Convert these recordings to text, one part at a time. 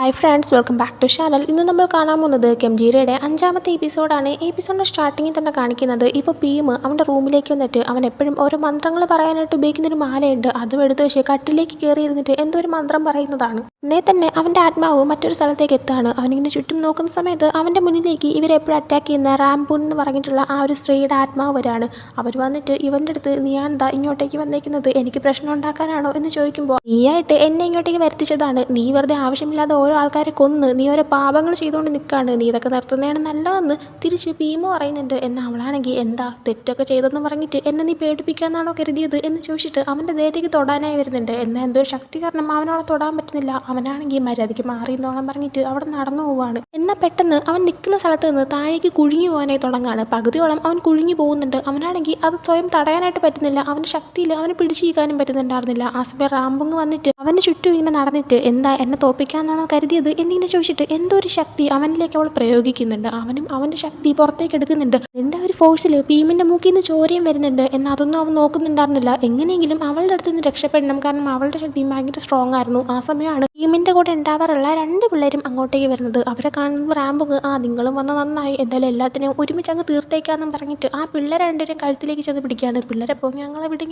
Hi friends, welcome back to channel. ഇന്ന് നമ്മൾ കാണാൻ പോകുന്നത് കെംജീരയുടെ 5ാമത്തെ എപ്പിസോഡാണ്. ഈ എപ്പിസോഡിൻ്റെ സ്റ്റാർട്ടിങ്ങിൽ തന്നെ കാണിക്കുന്നത് ഇപ്പോൾ പീം അവൻ്റെ റൂമിലേക്ക് വന്നിട്ട് അവൻ എപ്പോഴും ഓരോ മന്ത്രങ്ങൾ പറയാനായിട്ട് ഉപയോഗിക്കുന്നൊരു മാലയുണ്ട്. അതും എടുത്ത് വെച്ച് കട്ടിലേക്ക് കയറി ഇരുന്നിട്ട് എന്തോ ഒരു മന്ത്രം പറയുന്നതാണ്. ഉടനെ തന്നെ അവൻ്റെ ആത്മാവ് മറ്റൊരു സ്ഥലത്തേക്ക് എത്തുകയാണ്. അവനിങ്ങനെ ചുറ്റും നോക്കുന്ന സമയത്ത് അവൻ്റെ മുന്നിലേക്ക് ഇവരെപ്പോഴും അറ്റാക്ക് ചെയ്യുന്ന റാംപൂൺ എന്ന് പറഞ്ഞിട്ടുള്ള ആ ഒരു സ്ത്രീയുടെ ആത്മാവ് വരാണ്. അവർ വന്നിട്ട് ഇവൻ്റെ അടുത്ത് നീയാണെന്താ ഇങ്ങോട്ടേക്ക് വന്നേക്കുന്നത്, എനിക്ക് പ്രശ്നം ഉണ്ടാക്കാനാണോ എന്ന് ചോദിക്കുമ്പോൾ, നീയായിട്ട് എന്നെ ഇങ്ങോട്ടേക്ക് വരുത്തിച്ചതാണ്, നീ വെറുതെ ആവശ്യമില്ലാതെ ഓരോ ആൾക്കാരെ കൊന്ന് നീ ഓരോ പാപങ്ങൾ ചെയ്തുകൊണ്ട് നിൽക്കുകയാണ്, നീ ഇതൊക്കെ നിർത്തുന്നതാണ് നല്ലതെന്ന് തിരിച്ച് പീമോ പറയുന്നുണ്ട്. എന്നാൽ അവളാണെങ്കിൽ എന്താ തെറ്റൊക്കെ ചെയ്തെന്ന് പറഞ്ഞിട്ട് എന്നെ നീ പേടിപ്പിക്കാന്നാണോ കരുതിയത് എന്ന് ചോദിച്ചിട്ട് അവൻ്റെ ദേഹത്തേക്ക് തൊടാനായി വരുന്നുണ്ട്. എന്നാൽ എന്തോ ഒരു ശക്തി കാരണം അവനവളെ തൊടാൻ പറ്റുന്നില്ല. അവനാണെങ്കിൽ മര്യാദയ്ക്ക് മാറിയെന്നോളം പറഞ്ഞിട്ട് അവിടെ നടന്നു പോവാണ്. എന്നാൽ പെട്ടെന്ന് അവൻ നിൽക്കുന്ന സ്ഥലത്ത് നിന്ന് താഴേക്ക് കുഴുങ്ങി പോകാനായി തുടങ്ങാണ്. പകുതിയോളം അവൻ കുഴുങ്ങി പോകുന്നുണ്ട്. അവനാണെങ്കിൽ അത് സ്വയം തടയാനായിട്ട് പറ്റുന്നില്ല. അവൻ്റെ ശക്തിയിൽ അവന് പിടിച്ചിരിക്കാനും പറ്റുന്നുണ്ടായിരുന്നില്ല. ആ സമയം റാംബുങ് വന്നിട്ട് അവൻ്റെ ചുറ്റും ഇങ്ങനെ നടന്നിട്ട് എന്താ എന്നെ തോപ്പിക്കാന്നാണോ കരുതിയത് എന്നിങ്ങനെ ചോദിച്ചിട്ട് എന്തോ ഒരു ശക്തി അവനിലേക്ക് അവൾ പ്രയോഗിക്കുന്നുണ്ട്. അവനും അവൻ്റെ ശക്തി പുറത്തേക്ക് എടുക്കുന്നുണ്ട്. എൻ്റെ ഒരു ഫോഴ്സിൽ പീമിൻ്റെ മൂക്കിൽ നിന്ന് ചോരയും വരുന്നുണ്ട്. എന്നാൽ അതൊന്നും അവൻ നോക്കുന്നുണ്ടായിരുന്നില്ല. എങ്ങനെയെങ്കിലും അവളുടെ അടുത്ത് നിന്ന് രക്ഷപ്പെടണം, കാരണം അവളുടെ ശക്തി ഭയങ്കര സ്ട്രോങ് ആയിരുന്നു. ആ സമയമാണ് പീമിൻ്റെ കൂടെ ഉണ്ടാവാറുള്ള 2 പിള്ളേരും അങ്ങോട്ടേക്ക് വരുന്നത്. അവരെ കാണുമ്പോൾ റാംബുങ് നിങ്ങളും വന്ന് നന്നായി, എന്തായാലും എല്ലാത്തിനെയും ഒരുമിച്ച് അങ്ങ് തീർത്തേക്കാന്നും പറഞ്ഞിട്ട് ആ പിള്ളേരെ 2 കഴുത്തിലേക്ക് ചെന്ന് പിടിക്കുകയാണ്. പിള്ളേരെ പോകും ഞങ്ങളെവിടെ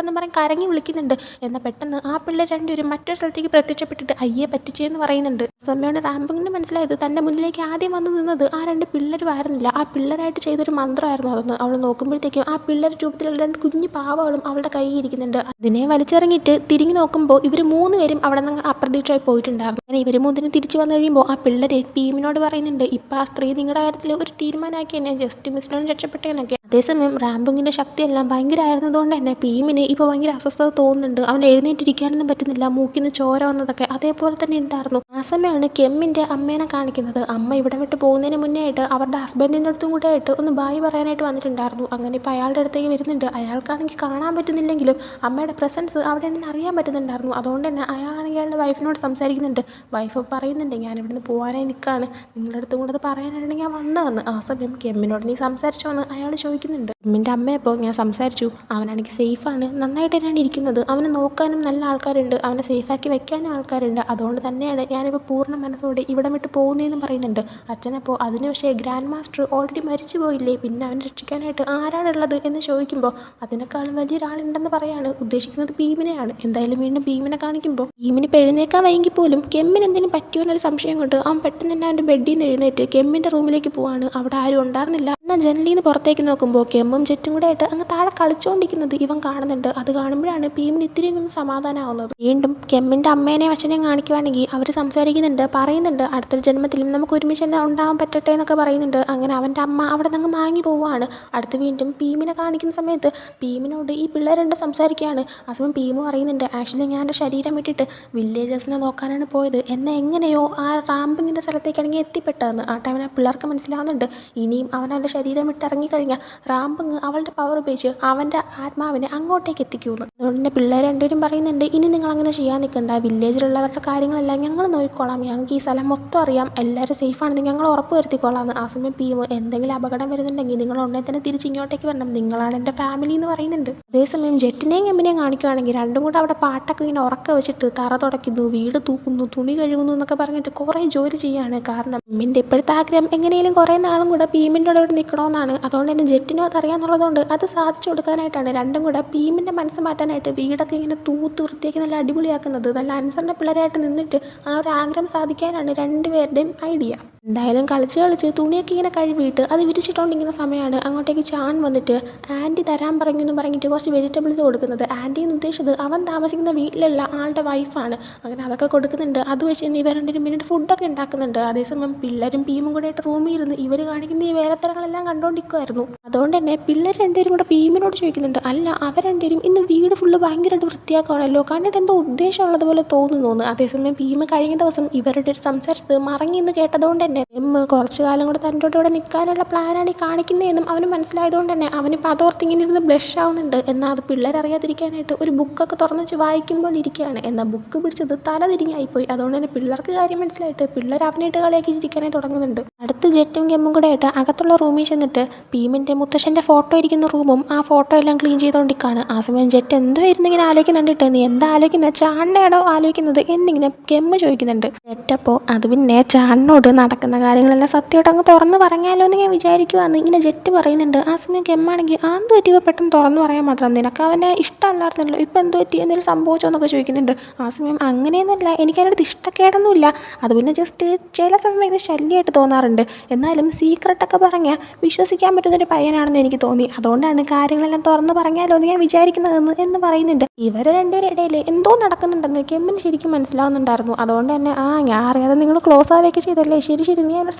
എന്ന് പറഞ്ഞ് കരങ്ങി വിളിക്കുന്നുണ്ട്. എന്നാൽ പെട്ടെന്ന് ആ പിള്ളേർ 2 മറ്റൊരു സ്ഥലത്തേക്ക് പ്രത്യക്ഷപ്പെട്ടിട്ട് അയ്യെ പറ്റിച്ചേന്ന് പറയുന്നുണ്ട്. സമയമാണ് റാംബുങ്ങിന് മനസ്സിലായത് തൻ്റെ മുന്നിലേക്ക് ആദ്യം വന്ന് നിന്നത് ആ 2 പിള്ളേരും ആയിരുന്നില്ല, ആ പിള്ളേരായിട്ട് ചെയ്തൊരു മന്ത്രമായിരുന്നു അതെന്ന്. അവൾ നോക്കുമ്പോഴത്തേക്കും ആ പിള്ളേർ രൂപത്തിലുള്ള 2 കുഞ്ഞു പാവകളും അവളുടെ കയ്യിൽ ഇരിക്കുന്നുണ്ട്. അതിനെ വലിച്ചിറങ്ങിയിട്ട് തിരിഞ്ഞു നോക്കുമ്പോൾ ഇവർ 3 പേരും അവിടെ നിന്ന് അപ്രതീക്ഷിതമായി പോയിട്ടുണ്ടായിരുന്നു. അങ്ങനെ ഇവർ 3 തിരിച്ചു വന്നു കഴിയുമ്പോൾ ആ പിള്ളേർ പീമിനോട് പറയുന്നുണ്ട്, ഇപ്പം ആ സ്ത്രീ നിങ്ങളുടെ കാര്യത്തിൽ ഒരു തീരുമാനമാക്കി തന്നെ ജസ്റ്റ് മിസ്സിനാണ് രക്ഷപ്പെട്ടേന്നൊക്കെ. അതേസമയം റാംബുങ്ങിൻ്റെ ശക്തിയെല്ലാം ഭയങ്കരമായിരുന്നതുകൊണ്ട് തന്നെ പീമിന് ഇപ്പോൾ ഭയങ്കര അസ്വസ്ഥത തോന്നുന്നുണ്ട്. അവൻ എഴുന്നേറ്റിരിക്കാനൊന്നും പറ്റുന്നില്ല, മൂക്കിൽ നിന്ന് ചോര വന്നതൊക്കെ അതേപോലെ തന്നെ ഉണ്ടായിരുന്നു. ആ സമയമാണ് കെമ്മിൻ്റെ അമ്മേനെ കാണിക്കുന്നത്. അമ്മ ഇവിടെ വിട്ട് പോകുന്നതിന് മുന്നേ ആയിട്ട് അവരുടെ ഹസ്ബൻഡിൻ്റെ അടുത്തും കൂടെ ആയിട്ട് ഒന്ന് ബായ് പറയാനായിട്ട് വന്നിട്ടുണ്ടായിരുന്നു. അങ്ങനെ ഇപ്പോൾ അയാളുടെ അടുത്തേക്ക് വരുന്നുണ്ട്. അയാൾക്കാണെങ്കിൽ കാണാൻ പറ്റുന്നില്ലെങ്കിലും അമ്മയുടെ പ്രസൻസ് അവിടെ ഉണ്ടെന്ന് അറിയാൻ പറ്റുന്നുണ്ടായിരുന്നു. അതുകൊണ്ട് തന്നെ അയാളാണെങ്കിൽ അയാളുടെ വൈഫിനോട് സംസാരിക്കുന്നുണ്ട്. വൈഫ് പറയുന്നുണ്ട്, ഞാൻ ഇവിടുന്ന് പോകാനായി നിൽക്കുകയാണ്, നിങ്ങളുടെ അടുത്തും കൂടെ അത് പറയാനായിട്ട് ഞാൻ വന്നതെന്ന്. ആ സമയം കെമ്മിനോട് നീ സംസാരിച്ചോ എന്ന് അയാൾ ചോദിക്കുന്നുണ്ട്. കെമ്മിൻ്റെ അമ്മയപ്പോൾ ഞാൻ സംസാരിച്ചു, അവനാണെങ്കിൽ സേഫാണ്, നന്നായിട്ട് തന്നെയാണ് ഇരിക്കുന്നത്, അവനെ നോക്കാനും നല്ല ആൾക്കാരുണ്ട്, അവനെ സേഫാക്കി വെക്കാനും ആൾക്കാരുണ്ട്, അതുകൊണ്ട് തന്നെയാണ് ഞാനിപ്പോൾ പൂർണ്ണ മനസ്സോടെ ഇവിടെ വിട്ട് പോകുന്നതെന്ന് പറയുന്നുണ്ട്. അച്ഛനപ്പോൾ അതിന് പക്ഷേ ഗ്രാൻഡ് മാസ്റ്റർ ഓൾറെഡി മരിച്ചു പോയില്ലേ, പിന്നെ അവനെ രക്ഷിക്കാനായിട്ട് ആരാണുള്ളത് എന്ന് ചോദിക്കുമ്പോൾ അതിനേക്കാളും വലിയൊരാളുണ്ടെന്ന് പറയാണ്. ഉദ്ദേശിക്കുന്നത് ഭീമിനെയാണ്. എന്തായാലും വീണ്ടും ഭീമിനെ കാണിക്കുമ്പോൾ ഭീമിന് എഴുന്നേക്കാൻ വൈകി പോലും കെമ്മിന് എന്തെങ്കിലും പറ്റുമോ എന്നൊരു സംശയം കൊണ്ട് അവൻ പെട്ടെന്ന് തന്നെ അവൻ്റെ ബെഡിൽ നിന്ന് എഴുന്നേറ്റ് കെമ്മിൻ്റെ റൂമിലേക്ക് പോവാണ്. അവിടെ ആരും ഉണ്ടായിരുന്നില്ല. എന്നാൽ ജനലിൽ നിന്ന് പുറത്തേക്ക് നോക്കുമ്പോൾ കെമ്മും ചുറ്റും കൂടെ ആയിട്ട് അങ്ങ് താഴെ കളിച്ചുകൊണ്ടിരിക്കുന്നത് ഇവൻ കാണുന്നുണ്ട്. അത് കാണുമ്പോഴാണ് ഭീമിന് ഇത്തിരിയും ഒന്ന് സമാധാനമാവുന്നത്. വീണ്ടും കെമ്മിൻ്റെ അമ്മേനെയും അച്ഛനെയും കാണിക്കുവാണെങ്കിൽ അവർ സംസാരിക്കുന്നുണ്ട്, പറയുന്നുണ്ട് അടുത്തൊരു ജന്മത്തിലും നമുക്ക് ഒരുമിച്ച് തന്നെ ഉണ്ടാവാൻ പറ്റട്ടെ എന്നൊക്കെ പറയുന്നുണ്ട്. അങ്ങനെ അവൻ്റെ അമ്മ അവിടെ നിന്ന് മാങ്ങി പോവുകയാണ്. അടുത്ത് വീണ്ടും ഭീമിനെ കാണിക്കുന്ന സമയത്ത് ഭീമിനോട് ഈ പിള്ളേരുണ്ട് സംസാരിക്കുകയാണ്. ആ സമയം ഭീമ് പറയുന്നുണ്ട്, ആക്ച്വലി ഞാൻ എൻ്റെ ശരീരം വിട്ടിട്ട് വില്ലേജേഴ്സിനെ നോക്കാനാണ് പോയത്, എന്നാൽ എങ്ങനെയോ ആ റാംബിങ്ങിൻ്റെ സ്ഥലത്തേക്കാണെങ്കിൽ എത്തിപ്പെട്ടതെന്ന്. ആ ടൈമിൽ ആ പിള്ളേർക്ക് മനസ്സിലാവുന്നുണ്ട് ഇനിയും അവൻ അവൻ്റെ ശരീരം വിട്ട് ഇറങ്ങിക്കഴിഞ്ഞാൽ റാംബിങ് അവളുടെ പവർ ഉപയോഗിച്ച് അവൻ്റെ ആത്മാവിനെ അങ്ങോട്ടേക്ക് എത്തിക്കുമെന്ന്. അതുകൊണ്ട് തന്നെ പിള്ളേർ 2 പറയുന്നുണ്ട്, ഇനി നിങ്ങൾ അങ്ങനെ ചെയ്യാൻ നിൽക്കണ്ട, വില്ലേജിലുള്ളവരുടെ കാര്യങ്ങളെല്ലാം ഞങ്ങൾ നോക്കിക്കോളാം, ഞങ്ങൾക്ക് ഈ സ്ഥലം മൊത്തം അറിയാം, എല്ലാവരും സേഫാണെന്ന് ഞങ്ങൾ ഉറപ്പ് വരുത്തിക്കോളാം. ആ സമയം ഭീമ് എന്തെങ്കിലും അപകടം വരുന്നുണ്ടെങ്കിൽ നിങ്ങൾ ഉടനെ തന്നെ തിരിച്ച് ഇങ്ങോട്ടേക്ക് വരണം, നിങ്ങളാണ് എൻ്റെ ഫാമിലി എന്ന് പറയുന്നുണ്ട്. അതേസമയം ജെറ്റിനെയും എമ്മിനെയും കാണിക്കുകയാണെങ്കിൽ 2 കൂടെ അവിടെ പാട്ടൊക്കെ ഇങ്ങനെ ഉറക്ക വെച്ചിട്ട് തറ തുടയ്ക്കുന്നു, വീട് തൂക്കുന്നു, തുണി കഴുകുന്നു എന്നൊക്കെ പറഞ്ഞിട്ട് കുറേ ജോലി ചെയ്യാണ്. കാരണം എമ്മിൻ്റെ ഇപ്പോഴത്തെ ആഗ്രഹം എങ്ങനെയും കുറേ നാളും കൂടെ ഭീമിൻ്റെ അവിടെ നിൽക്കണമെന്നാണ്. അതുകൊണ്ട് തന്നെ ജെറ്റിനും അതറിയാമെന്നുള്ളതുകൊണ്ട് അത് സാധിച്ചു കൊടുക്കാനായിട്ടാണ് 2 കൂടെ ഭീമിൻ്റെ മനസ്സ് മാറ്റാനായിട്ട് വീടൊക്കെ ഇങ്ങനെ തൂത്ത് വൃത്തിയാക്കി നല്ല അടിപൊളിയാക്കുന്നത്. നല്ല അനുസരണ പിള്ളേരായിട്ട് നിന്നിട്ട് ആ ഒരു ആഗ്രഹം സാധിക്കാനാണ് 2 പേരുടെയും ഐഡിയ. എന്തായാലും കളിച്ച് തുണിയൊക്കെ ഇങ്ങനെ കഴുകിയിട്ട് അത് വിരിച്ചിട്ടുകൊണ്ടിരിക്കുന്ന സമയമാണ് അങ്ങോട്ടേക്ക് ചാൻ വന്നിട്ട് ആൻറ്റി തരാൻ പറഞ്ഞെന്ന് പറഞ്ഞിട്ട് കുറച്ച് വെജിറ്റബിൾസ് കൊടുക്കുന്നത്. ആൻറ്റി എന്ന് ഉദ്ദേശിച്ചത് അവൻ താമസിക്കുന്ന വീട്ടിലുള്ള ആളുടെ വൈഫാണ്. അങ്ങനെ അതൊക്കെ കൊടുക്കുന്നുണ്ട്. അത് വെച്ച് തന്നെ ഇവർ 2 മിനിറ്റ് ഫുഡൊക്കെ ഉണ്ടാക്കുന്നുണ്ട്. അതേസമയം പിള്ളേരും ഭീമും കൂടെ ആയിട്ട് റൂമിൽ ഇരുന്ന് ഇവർ കാണിക്കുന്ന ഈ വേലത്തരങ്ങളെല്ലാം കണ്ടുകൊണ്ടിരിക്കുമായിരുന്നു. അതുകൊണ്ട് തന്നെ പിള്ളേർ 2 കൂടെ ഭീമിനോട് ചോദിക്കുന്നുണ്ട്, അല്ല അവർ 2 ഇന്ന് വീട് ഫുള്ള് ഭയങ്കരമായിട്ട് വൃത്തിയാക്കുകയാണല്ലോ, കണ്ടിട്ട് എന്തോ ഉദ്ദേശമുള്ളതുപോലെ തോന്നുന്നു. അതേസമയം ഭീമ് കഴിഞ്ഞ ദിവസം ഇവരുടെ ഒരു സംസാരിച്ചത് മറങ്ങി എന്ന് കേട്ടതുകൊണ്ട് തന്നെ എമ്മ് കുറച്ച് കാലം കൂടെ തൻ്റെ ഇവിടെ നിൽക്കാനുള്ള പ്ലാനാണ് ഈ കാണിക്കുന്നതെന്നും അവന് മനസ്സിലായതുകൊണ്ട് തന്നെ അവനിപ്പോൾ അതോർത്ത് ഇങ്ങനെ ഇരുന്ന് ബ്ലഷ് ആവുന്നുണ്ട്. എന്നാൽ അത് പിള്ളേരറിയാതിരിക്കാനായിട്ട് ഒരു ബുക്കൊക്കെ തുറന്നു വെച്ച് വായിക്കുമ്പോൾ ഇരിക്കുകയാണ്. എന്നാൽ ബുക്ക് പിടിച്ചത് തല തിരിഞ്ഞായിപ്പോയി. അതുകൊണ്ട് തന്നെ പിള്ളേർക്ക് കാര്യം മനസ്സിലായിട്ട് പിള്ളേർ അവനായിട്ട് കളിയാക്കി ചിരിക്കാനായി തുടങ്ങുന്നുണ്ട്. അടുത്ത് ജെറ്റും കെമ്മും കൂടെ ആയിട്ട് അകത്തുള്ള റൂമിൽ ചെന്നിട്ട് ഭീമിൻ്റെ മുത്തശ്ശൻ്റെ ഫോട്ടോ ഇരിക്കുന്ന റൂമും ആ ഫോട്ടോ എല്ലാം ക്ലീൻ ചെയ്തുകൊണ്ടിരിക്കുകയാണ്. ആ സമയം ജെറ്റ് എന്തോ ഇരുന്നിങ്ങനെ ആലോചിക്കുന്നുണ്ടിട്ട്, നീ എന്താ ആലോചിക്കുന്നത്, ചാണ്ടയാണോ ആലോചിക്കുന്നത് എന്നിങ്ങനെ കെമ്മ് ചോദിക്കുന്നുണ്ട്. ജെറ്റപ്പോൾ അത് പിന്നെ ചാണ്ടിനോട് നടക്കുന്ന കാര്യങ്ങളെല്ലാം സത്യമായിട്ട് അങ്ങ് തുറന്ന് പറഞ്ഞാലോ എന്ന് ഞാൻ വിചാരിക്കുവാന്ന് ഇങ്ങനെ ജെറ്റ് പറയുന്നുണ്ട്. ആ സമയം കെമ്മാണെങ്കിൽ എന്ത് പറ്റിയപ്പോൾ പെട്ടെന്ന് തുറന്ന് പറയാൻ മാത്രം, നിനക്ക് അവനെ ഇഷ്ടമല്ലായിരുന്നല്ലോ, ഇപ്പം എന്ത് പറ്റി, എന്തെങ്കിലും സംഭവിച്ചോ എന്നൊക്കെ ചോദിക്കുന്നുണ്ട്. ആ സമയം അങ്ങനെയൊന്നുമില്ല, എനിക്കതിനടുത്ത് ഇഷ്ടക്കേടൊന്നുമില്ല, അത് പിന്നെ ജസ്റ്റ് ചില സമയം ഭയങ്കര ശല്യമായിട്ട് തോന്നാറുണ്ട്, എന്നാലും സീക്രട്ടൊക്കെ പറഞ്ഞാൽ വിശ്വസിക്കാൻ പറ്റുന്നൊരു പയ്യനാണെന്ന് എനിക്ക് തോന്നി, അതുകൊണ്ടാണ് കാര്യങ്ങളെല്ലാം തുറന്ന് പറഞ്ഞാലോ എന്ന് ഞാൻ വിചാരിക്കുന്നതെന്ന് എന്ന് പറയുന്നുണ്ട്. ഇവർ രണ്ടുപേരുടെ ഇടയിൽ എന്തോ നടക്കുന്നുണ്ടെന്ന് കെമ്മിന് ശരിക്കും മനസ്സിലാവുന്നുണ്ടായിരുന്നു. അതുകൊണ്ട് തന്നെ ഞാൻ അറിയാതെ നിങ്ങൾ ക്ലോസ് ആവുകയൊക്കെ ചെയ്തല്ലേ, ശരി ശരി നീ അവരുടെ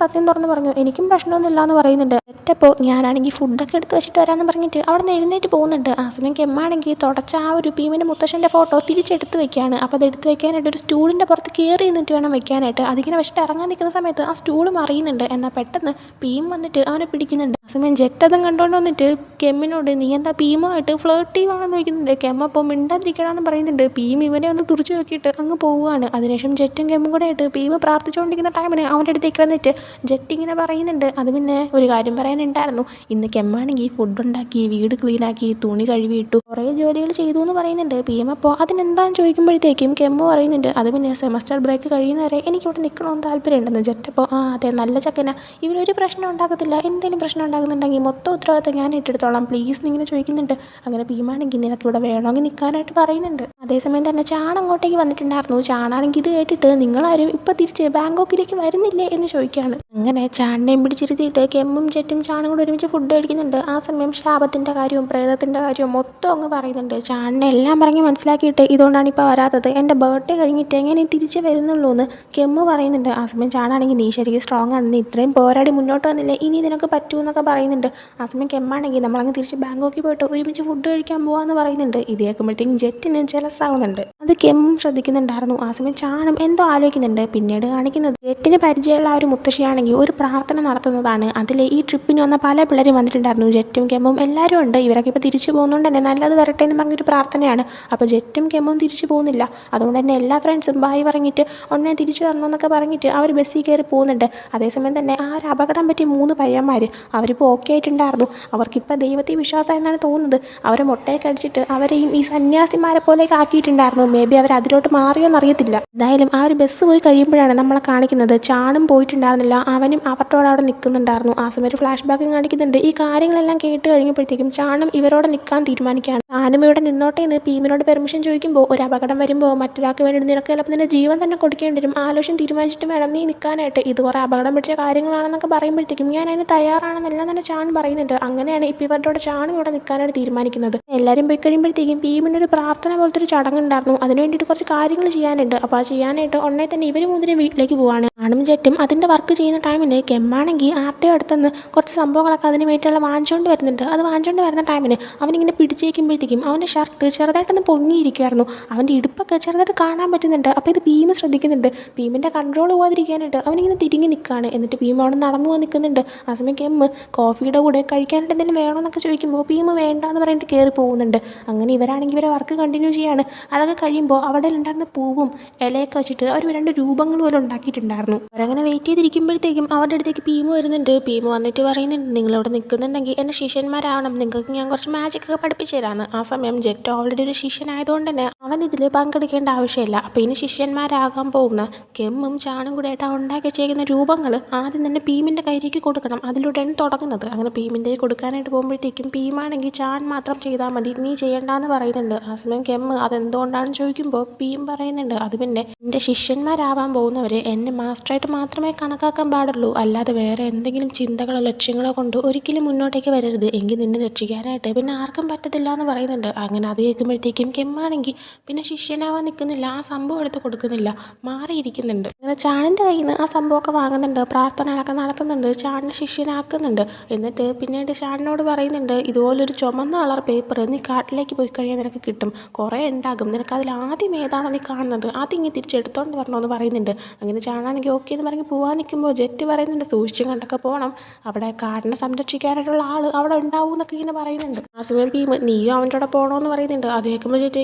സത്യം തുറന്ന് പറഞ്ഞു, എനിക്കും പ്രശ്നമൊന്നുമില്ല എന്ന് പറയുന്നുണ്ട്. ഒറ്റപ്പോൾ ഞാനാണെങ്കിൽ ഫുഡൊക്കെ എടുത്ത് വെച്ചിട്ട് വരാമെന്ന് പറഞ്ഞിട്ട് അവിടെ നിന്ന് എഴുന്നേറ്റ് പോകുന്നുണ്ട്. ആ സമയം കെമ്മാണെങ്കിൽ തുടച്ച ആ ഒരു ഭീമിൻ്റെ മുത്തശ്ശൻ്റെ ഫോട്ടോ തിരിച്ചെടുത്ത് വെക്കുകയാണ്. അപ്പോൾ അത് എടുത്ത് വെക്കാനായിട്ട് ഒരു സ്റ്റൂളിൻ്റെ പുറത്ത് കയറി നിന്നിട്ട് വേണം വെക്കാനായിട്ട്. അതിങ്ങനെ വെച്ചിട്ട് ഇറങ്ങാൻ നിൽക്കുന്ന സമയത്ത് ആ സ്റ്റൂൾ മറിയുന്നുണ്ട്. എന്നാൽ പെട്ടെന്ന് ഭീം വന്നിട്ട് അവനെ പിടിക്കുന്നുണ്ട്. ആ സമയം ജെറ്റ് അതും കണ്ടുകൊണ്ട് വന്നിട്ട് കെമ്മിനോട് നീ എന്താ ഭീമുമായിട്ട് ഫ്ലേർട്ട് ചെയ്യുവാണെന്ന് ചോദിക്കുന്നുണ്ട്. കെമ്മ അപ്പോൾ മിണ്ടാതിരിക്കണമെന്ന് പറയുന്നുണ്ട്. ഭീം ഇവനെ ഒന്ന് തുറച്ചു നോക്കിയിട്ട് അങ്ങ് പോവുകയാണ്. അതിനുശേഷം ജെറ്റും കെമ്മും കൂടെ ആയിട്ട് ഭീം പ്രാർത്ഥിച്ചുകൊണ്ടിരിക്കുന്ന ടൈമിന് അവൻ്റെ അടുത്തേക്ക് വന്നിട്ട് ജെറ്റ് ഇങ്ങനെ പറയുന്നുണ്ട്, അത് പിന്നെ ഒരു കാര്യം പറയാനുണ്ടായിരുന്നു, ഇന്ന് കെമ്മാണെങ്കിൽ ഫുഡ് ഉണ്ടാക്കി, വീട് ക്ലീനാക്കി, തുണി കഴുകിയിട്ടു, കുറേ ജോലികൾ ചെയ്തു എന്ന് പറയുന്നുണ്ട്. ഭീം അപ്പോൾ അതിനെന്താണെന്ന് ചോദിക്കുമ്പോഴത്തേക്കും കെമ്മു പറയുന്നുണ്ട്, അത് പിന്നെ സെമസ്റ്റർ ബ്രേക്ക് കഴിയുന്നവരെ എനിക്കിവിടെ നിൽക്കണമെന്ന് താല്പര്യമുണ്ടെന്ന്. ജെറ്റ് അപ്പോൾ അതെ നല്ല ചക്കന, ഇവരൊരു പ്രശ്നം ഉണ്ടാക്കത്തില്ല, എന്തെങ്കിലും പ്രശ്നം ഉണ്ടാകുന്നുണ്ടെങ്കിൽ മൊത്തം ഉത്തരവാദിത്തം ഞാൻ ഏറ്റെടുത്തോളാം പ്ലീസ് എന്നിങ്ങനെ ചോദിക്കുന്നുണ്ട്. അങ്ങനെ ഭീമാണെങ്കിൽ നിനക്കിവിടെ വേണമെങ്കിൽ നിൽക്കാനായിട്ട് പറയുന്നുണ്ട്. അതേസമയം തന്നെ ചാൺ അങ്ങോട്ടേക്ക് വന്നിട്ടുണ്ടായിരുന്നു. ചാണാണെങ്കിൽ ഇത് കേട്ടിട്ട് നിങ്ങളാരും ഇപ്പോൾ തിരിച്ച് ബാങ്കോക്കിലേക്ക് വരുന്നില്ലേ എന്ന് ചോദിക്കുകയാണ്. അങ്ങനെ ചാണിനെയും പിടിച്ചിരുത്തിയിട്ട് കെമ്മും ജെറ്റും ചാണും കൂടെ ഒരുമിച്ച് ഫുഡ് കഴിക്കുന്നുണ്ട്. ആ സമയം ശാപത്തിൻ്റെ കാര്യവും പ്രേതത്തിൻ്റെ കാര്യവും മൊത്തം അങ്ങ് പറയുന്നുണ്ട്. ചാണിനെ എല്ലാം പറഞ്ഞ് മനസ്സിലാക്കിയിട്ട് ഇതുകൊണ്ടാണ് ഇപ്പോൾ വരാത്തത്, എൻ്റെ ബർത്ത്ഡേ കഴിഞ്ഞിട്ട് എങ്ങനെ തിരിച്ച് വരുന്നുള്ളൂ എന്ന് കെമ്മു പറയുന്നുണ്ട്. ആ സമയം ചാണാണെങ്കിൽ നീ ശരിക്കും സ്ട്രോങ് ആണ്, നീ ഇത്രയും പോരാടി മുന്നോട്ട് വന്നില്ലേ, ഇനി നിനക്ക് പറ്റുമെന്നൊക്കെ പറയുന്നുണ്ട്. ആ സമയം കെമ്മാണെങ്കിൽ നമ്മളങ്ങ് തിരിച്ച് ബാങ്കോക്കിൽ പോയിട്ട് ഒരുമിച്ച് ഫുഡ് കഴിക്കാൻ പോകാമെന്ന് പറയുന്നുണ്ട്. ഇത് കേൾക്കുമ്പോഴത്തേക്കും ജെറ്റിന് ജലസാവുന്നുണ്ട്. അത് കെമ്മും ശ്രദ്ധിക്കുന്നുണ്ടായിരുന്നു. ആ സമയം ചാണും എന്തോ ആലോചിക്കുന്നുണ്ട്. പിന്നീട് കാണിക്കുന്നത് ജെറ്റിന് പരിചയമുള്ള ആ ഒരു മുത്തശ്ശിയാണെങ്കിൽ ഒരു പ്രാർത്ഥന നടത്തുന്നതാണ്. അതിൽ ഈ ട്രിപ്പിന് വന്ന പല പിള്ളേരും വന്നിട്ടുണ്ടായിരുന്നു. ജെറ്റും കെമ്മും എല്ലാവരും ഉണ്ട്. ഇവരൊക്കെ ഇപ്പോൾ തിരിച്ചു പോകുന്നതുകൊണ്ട് തന്നെ നല്ലത് വരട്ടെ എന്ന് പറഞ്ഞൊരു പ്രാർത്ഥനയാണ്. അപ്പോൾ ജെറ്റും കെമ്മും തിരിച്ചു പോകുന്നില്ല. അതുകൊണ്ട് തന്നെ എല്ലാ ഫ്രണ്ട്സും ബായ് പറഞ്ഞിട്ട് ഉടനെ തിരിച്ചു വരണമെന്നൊക്കെ പറഞ്ഞിട്ട് അവർ ബസ്സിൽ കയറി പോകുന്നുണ്ട്. അതേസമയം തന്നെ ആ ഒരു അപകടം പറ്റിയ 3 പയ്യന്മാർ അവരിപ്പോൾ ഓക്കെ ആയിട്ടുണ്ടായിരുന്നു. അവർക്കിപ്പോൾ ദൈവത്തിൽ വിശ്വാസം എന്നാണ് തോന്നുന്നത്. അവരെ മുട്ടയൊക്കെ അടിച്ചിട്ട് അവരെയും ഈ സന്യാസിമാരെ പോലെയൊക്കെ ആക്കിയിട്ടുണ്ടായിരുന്നു. മേ ബി അവർ അതിലോട്ട് മാറിയോന്നറിയത്തില്ല. എന്തായാലും ആ ഒരു ബസ് പോയി കഴിയുമ്പോഴാണ് നമ്മളെ കാണിക്കുന്നത്. ചാണും പോയിട്ടുണ്ടായിരുന്നില്ല, അവനും അവരോട് അവിടെ നിൽക്കുന്നുണ്ടായിരുന്നു. ആ സമയം ഒരു ഫ്ലാഷ് ബാക്ക് കാണിക്കുന്നുണ്ട്. ഈ കാര്യങ്ങളെല്ലാം കേട്ട് കഴിഞ്ഞപ്പോഴത്തേക്കും ചാണും ഇവരോട് നിൽക്കാൻ തീരുമാനിക്കുകയാണ്. ചാനും ഇവിടെ നിന്നോട്ടെ എന്ന് ഭീമിനോട് പെർമിഷൻ ചോദിക്കുമ്പോൾ ഒരു അപകടം വരുമ്പോൾ മറ്റൊരാൾക്ക് വേണ്ടി നിനക്ക് ചിലപ്പോൾ നിന്റെ ജീവൻ തന്നെ കൊടുക്കേണ്ടി വരും, ആലോചന തീരുമാനിച്ചിട്ട് വേണം നീ നിൽക്കാനായിട്ട്, ഇത് കുറേ അപകടം പിടിച്ച കാര്യങ്ങളാണെന്നൊക്കെ പറയുമ്പോഴത്തേക്കും ഞാൻ അതിന് തയ്യാറാണെന്നെല്ലാം തന്നെ ചാൺ പറയുന്നുണ്ട്. അങ്ങനെയാണ് ഇപ്പോൾ ഇവരുടെ ചാണും ഇവിടെ നിൽക്കാനായിട്ട് തീരുമാനിക്കുന്നത്. എല്ലാവരും പോയി കഴിയുമ്പോഴത്തേക്കും ഭീമിനൊരു പ്രാർത്ഥന പോലത്തെ ഒരു ചടങ്ങുണ്ടായിരുന്നു. അതിന് വേണ്ടിയിട്ട് കുറച്ച് കാര്യങ്ങൾ ചെയ്യാനുണ്ട്. അപ്പോൾ ആ ചെയ്യാനായിട്ട് ഉടനെ തന്നെ ഇവർ 3 വീട്ടിലേക്ക് പോവാണ്. ആണും ജെറ്റും അതിൻ്റെ വർക്ക് ചെയ്യുന്ന ടൈമിന് കെമ്മാണെങ്കിൽ ആർട്ടിയോ അടുത്തുനിന്ന് കുറച്ച് സംഭവങ്ങളൊക്കെ അതിന് വേണ്ടിയുള്ള വാങ്ങിച്ചുകൊണ്ട് വരുന്നുണ്ട്. അത് വാങ്ങിച്ചുകൊണ്ട് വരുന്ന ടൈമിന് അവനിങ്ങനെ പിടിച്ചേക്കുമ്പോഴത്തേക്കും അവൻ്റെ ഷർട്ട് ചെറുതായിട്ടൊന്ന് പൊങ്ങിയിരിക്കുമായിരുന്നു. അവൻ്റെ ഇടുപ്പൊക്കെ ചെറുതായിട്ട് കാണാൻ പറ്റുന്നുണ്ട്. അപ്പോൾ ഇത് ഭീം ശ്രദ്ധിക്കുന്നുണ്ട്. ഭീമിൻ്റെ കൺട്രോൾ പോകാതിരിക്കാനായിട്ട് അവനിങ്ങനെ തിരിഞ്ഞ് നിൽക്കുകയാണ്. എന്നിട്ട് ഭീം അവിടെ നടന്നു പോകാൻ നിൽക്കുന്നുണ്ട്. ആ സമയം കെമ്മ് കോഫിയുടെ കൂടെ കഴിക്കാനായിട്ട് എന്തെങ്കിലും വേണമെന്നൊക്കെ ചോദിക്കുമ്പോൾ ഭീം വേണ്ട എന്ന് പറഞ്ഞിട്ട് കയറി പോകുന്നുണ്ട്. അങ്ങനെ ഇവരാണെങ്കിൽ ഇവരെ വർക്ക് കണ്ടിന്യൂ ചെയ്യാണ്. അതൊക്കെ കഴിയുമ്പോൾ അവിടെ ഉണ്ടായിരുന്ന പൂവും ഇലയൊക്കെ വെച്ചിട്ട് അവർ 2 രൂപങ്ങൾ പോലെ ഉണ്ടാക്കിയിട്ടുണ്ടായിരുന്നു. അവരങ്ങനെ വെയിറ്റ് ചെയ്തിരിക്കുമ്പോഴത്തേക്കും അവരുടെ അടുത്തേക്ക് ഭീമ് വരുന്നുണ്ട്. ഭീമ് വന്നിട്ട് പറയുന്നുണ്ട്, നിങ്ങളിവിടെ നിൽക്കുന്നുണ്ടെങ്കിൽ എൻ്റെ ശിഷ്യന്മാരാവണം, നിങ്ങൾക്ക് ഞാൻ കുറച്ച് മാജിക്കൊക്കെ പഠിപ്പിച്ചു തരാമെന്ന്. ആ സമയം ജെറ്റ് ഓൾറെഡി ഒരു ശിഷ്യനായതുകൊണ്ട് തന്നെ അവൻ ഇതിൽ പങ്കെടുക്കേണ്ട ആവശ്യമില്ല. അപ്പോൾ ഇനി ശിഷ്യന്മാരാകാൻ പോകുന്ന കെമ്മും ചാണും കൂടെ ആയിട്ട് ഉണ്ടാക്കി വെച്ചേക്കുന്ന രൂപങ്ങൾ ആദ്യം തന്നെ ഭീമിൻ്റെ കയ്യിലേക്ക് കൊടുക്കണം. അതിലൂടെയാണ് തുടങ്ങുന്നത്. അങ്ങനെ ഭീമിൻ്റെ കൊടുക്കാനായിട്ട് പോകുമ്പോഴത്തേക്കും ഭീമാണെങ്കിൽ ചാൺ മാത്രം ചെയ്താൽ മതി, നീ ചെയ്യേണ്ടെന്ന് പറയുന്നുണ്ട്. ആ സമയം കെമ്മ് അതെന്തുകൊണ്ടാണെന്ന് ചോദിക്കുമ്പോൾ ഭീം പറയുന്നുണ്ട്, അത് പിന്നെ എൻ്റെ ശിഷ്യന്മാരാവാൻ പോകുന്നവർ എന്നെ മാസ്റ്ററായിട്ട് മാത്രമേ കണക്കാക്കാൻ പാടുള്ളൂ, അല്ലാതെ വേറെ എന്തെങ്കിലും ചിന്തകളോ ലക്ഷ്യങ്ങളോ കൊണ്ട് ഒരിക്കലും മുന്നോട്ടേക്ക് വരരുത്, എങ്കിൽ നിന്നെ രക്ഷിക്കാനായിട്ട് പിന്നെ ആർക്കും പറ്റത്തില്ല എന്ന് പറയുന്നുണ്ട്. അങ്ങനെ അത് കേൾക്കുമ്പോഴത്തേക്കും കെമ്മാണെങ്കിൽ പിന്നെ ശിഷ്യനാവാൻ നിൽക്കുന്നില്ല, ആ സംഭവം എടുത്ത് കൊടുക്കുന്നില്ല, മാറിയിരിക്കുന്നുണ്ട്. അങ്ങനെ ചാണിൻ്റെ കയ്യിൽ നിന്ന് ആ സംഭവമൊക്കെ വാങ്ങുന്നുണ്ട്, പ്രാർത്ഥനകളൊക്കെ നടത്തുന്നുണ്ട്, ചാണിനെ ശിഷ്യനാക്കുന്നുണ്ട്. എന്നിട്ട് പിന്നീട് ചാണിനോട് പറയുന്നുണ്ട്, ഇതുപോലൊരു ചുമന്ന കളർ പേപ്പർ നീ കാട്ടിലേക്ക് പോയി കഴിയാൻ നിനക്ക് കിട്ടും, കുറേ ഉണ്ടാകും, നിനക്ക് അതിൽ ആദ്യം ഏതാണോ നീ കാണുന്നത് അതിങ്ങ് തിരിച്ചെടുത്തോണ്ട് വരണമെന്ന് പറയുന്നുണ്ട്. അങ്ങനെ ചാണാണെങ്കിൽ ഓക്കെ എന്ന് പറഞ്ഞ് പോകാൻ നിൽക്കുമ്പോൾ ജെറ്റ് പറയുന്നുണ്ട്, സൂക്ഷിച്ചും കണ്ടൊക്കെ പോകണം, അവിടെ കാടിനെ സംരക്ഷിക്കാനായിട്ടുള്ള ആൾ അവിടെ ഉണ്ടാവും എന്നൊക്കെ ഇങ്ങനെ പറയുന്നുണ്ട്. ആ സമയം ഭീം നീയും അവൻ്റെ കൂടെ പോകണമെന്ന് പറയുന്നുണ്ട്. അത് കേൾക്കുമ്പോൾ ജെറ്റ്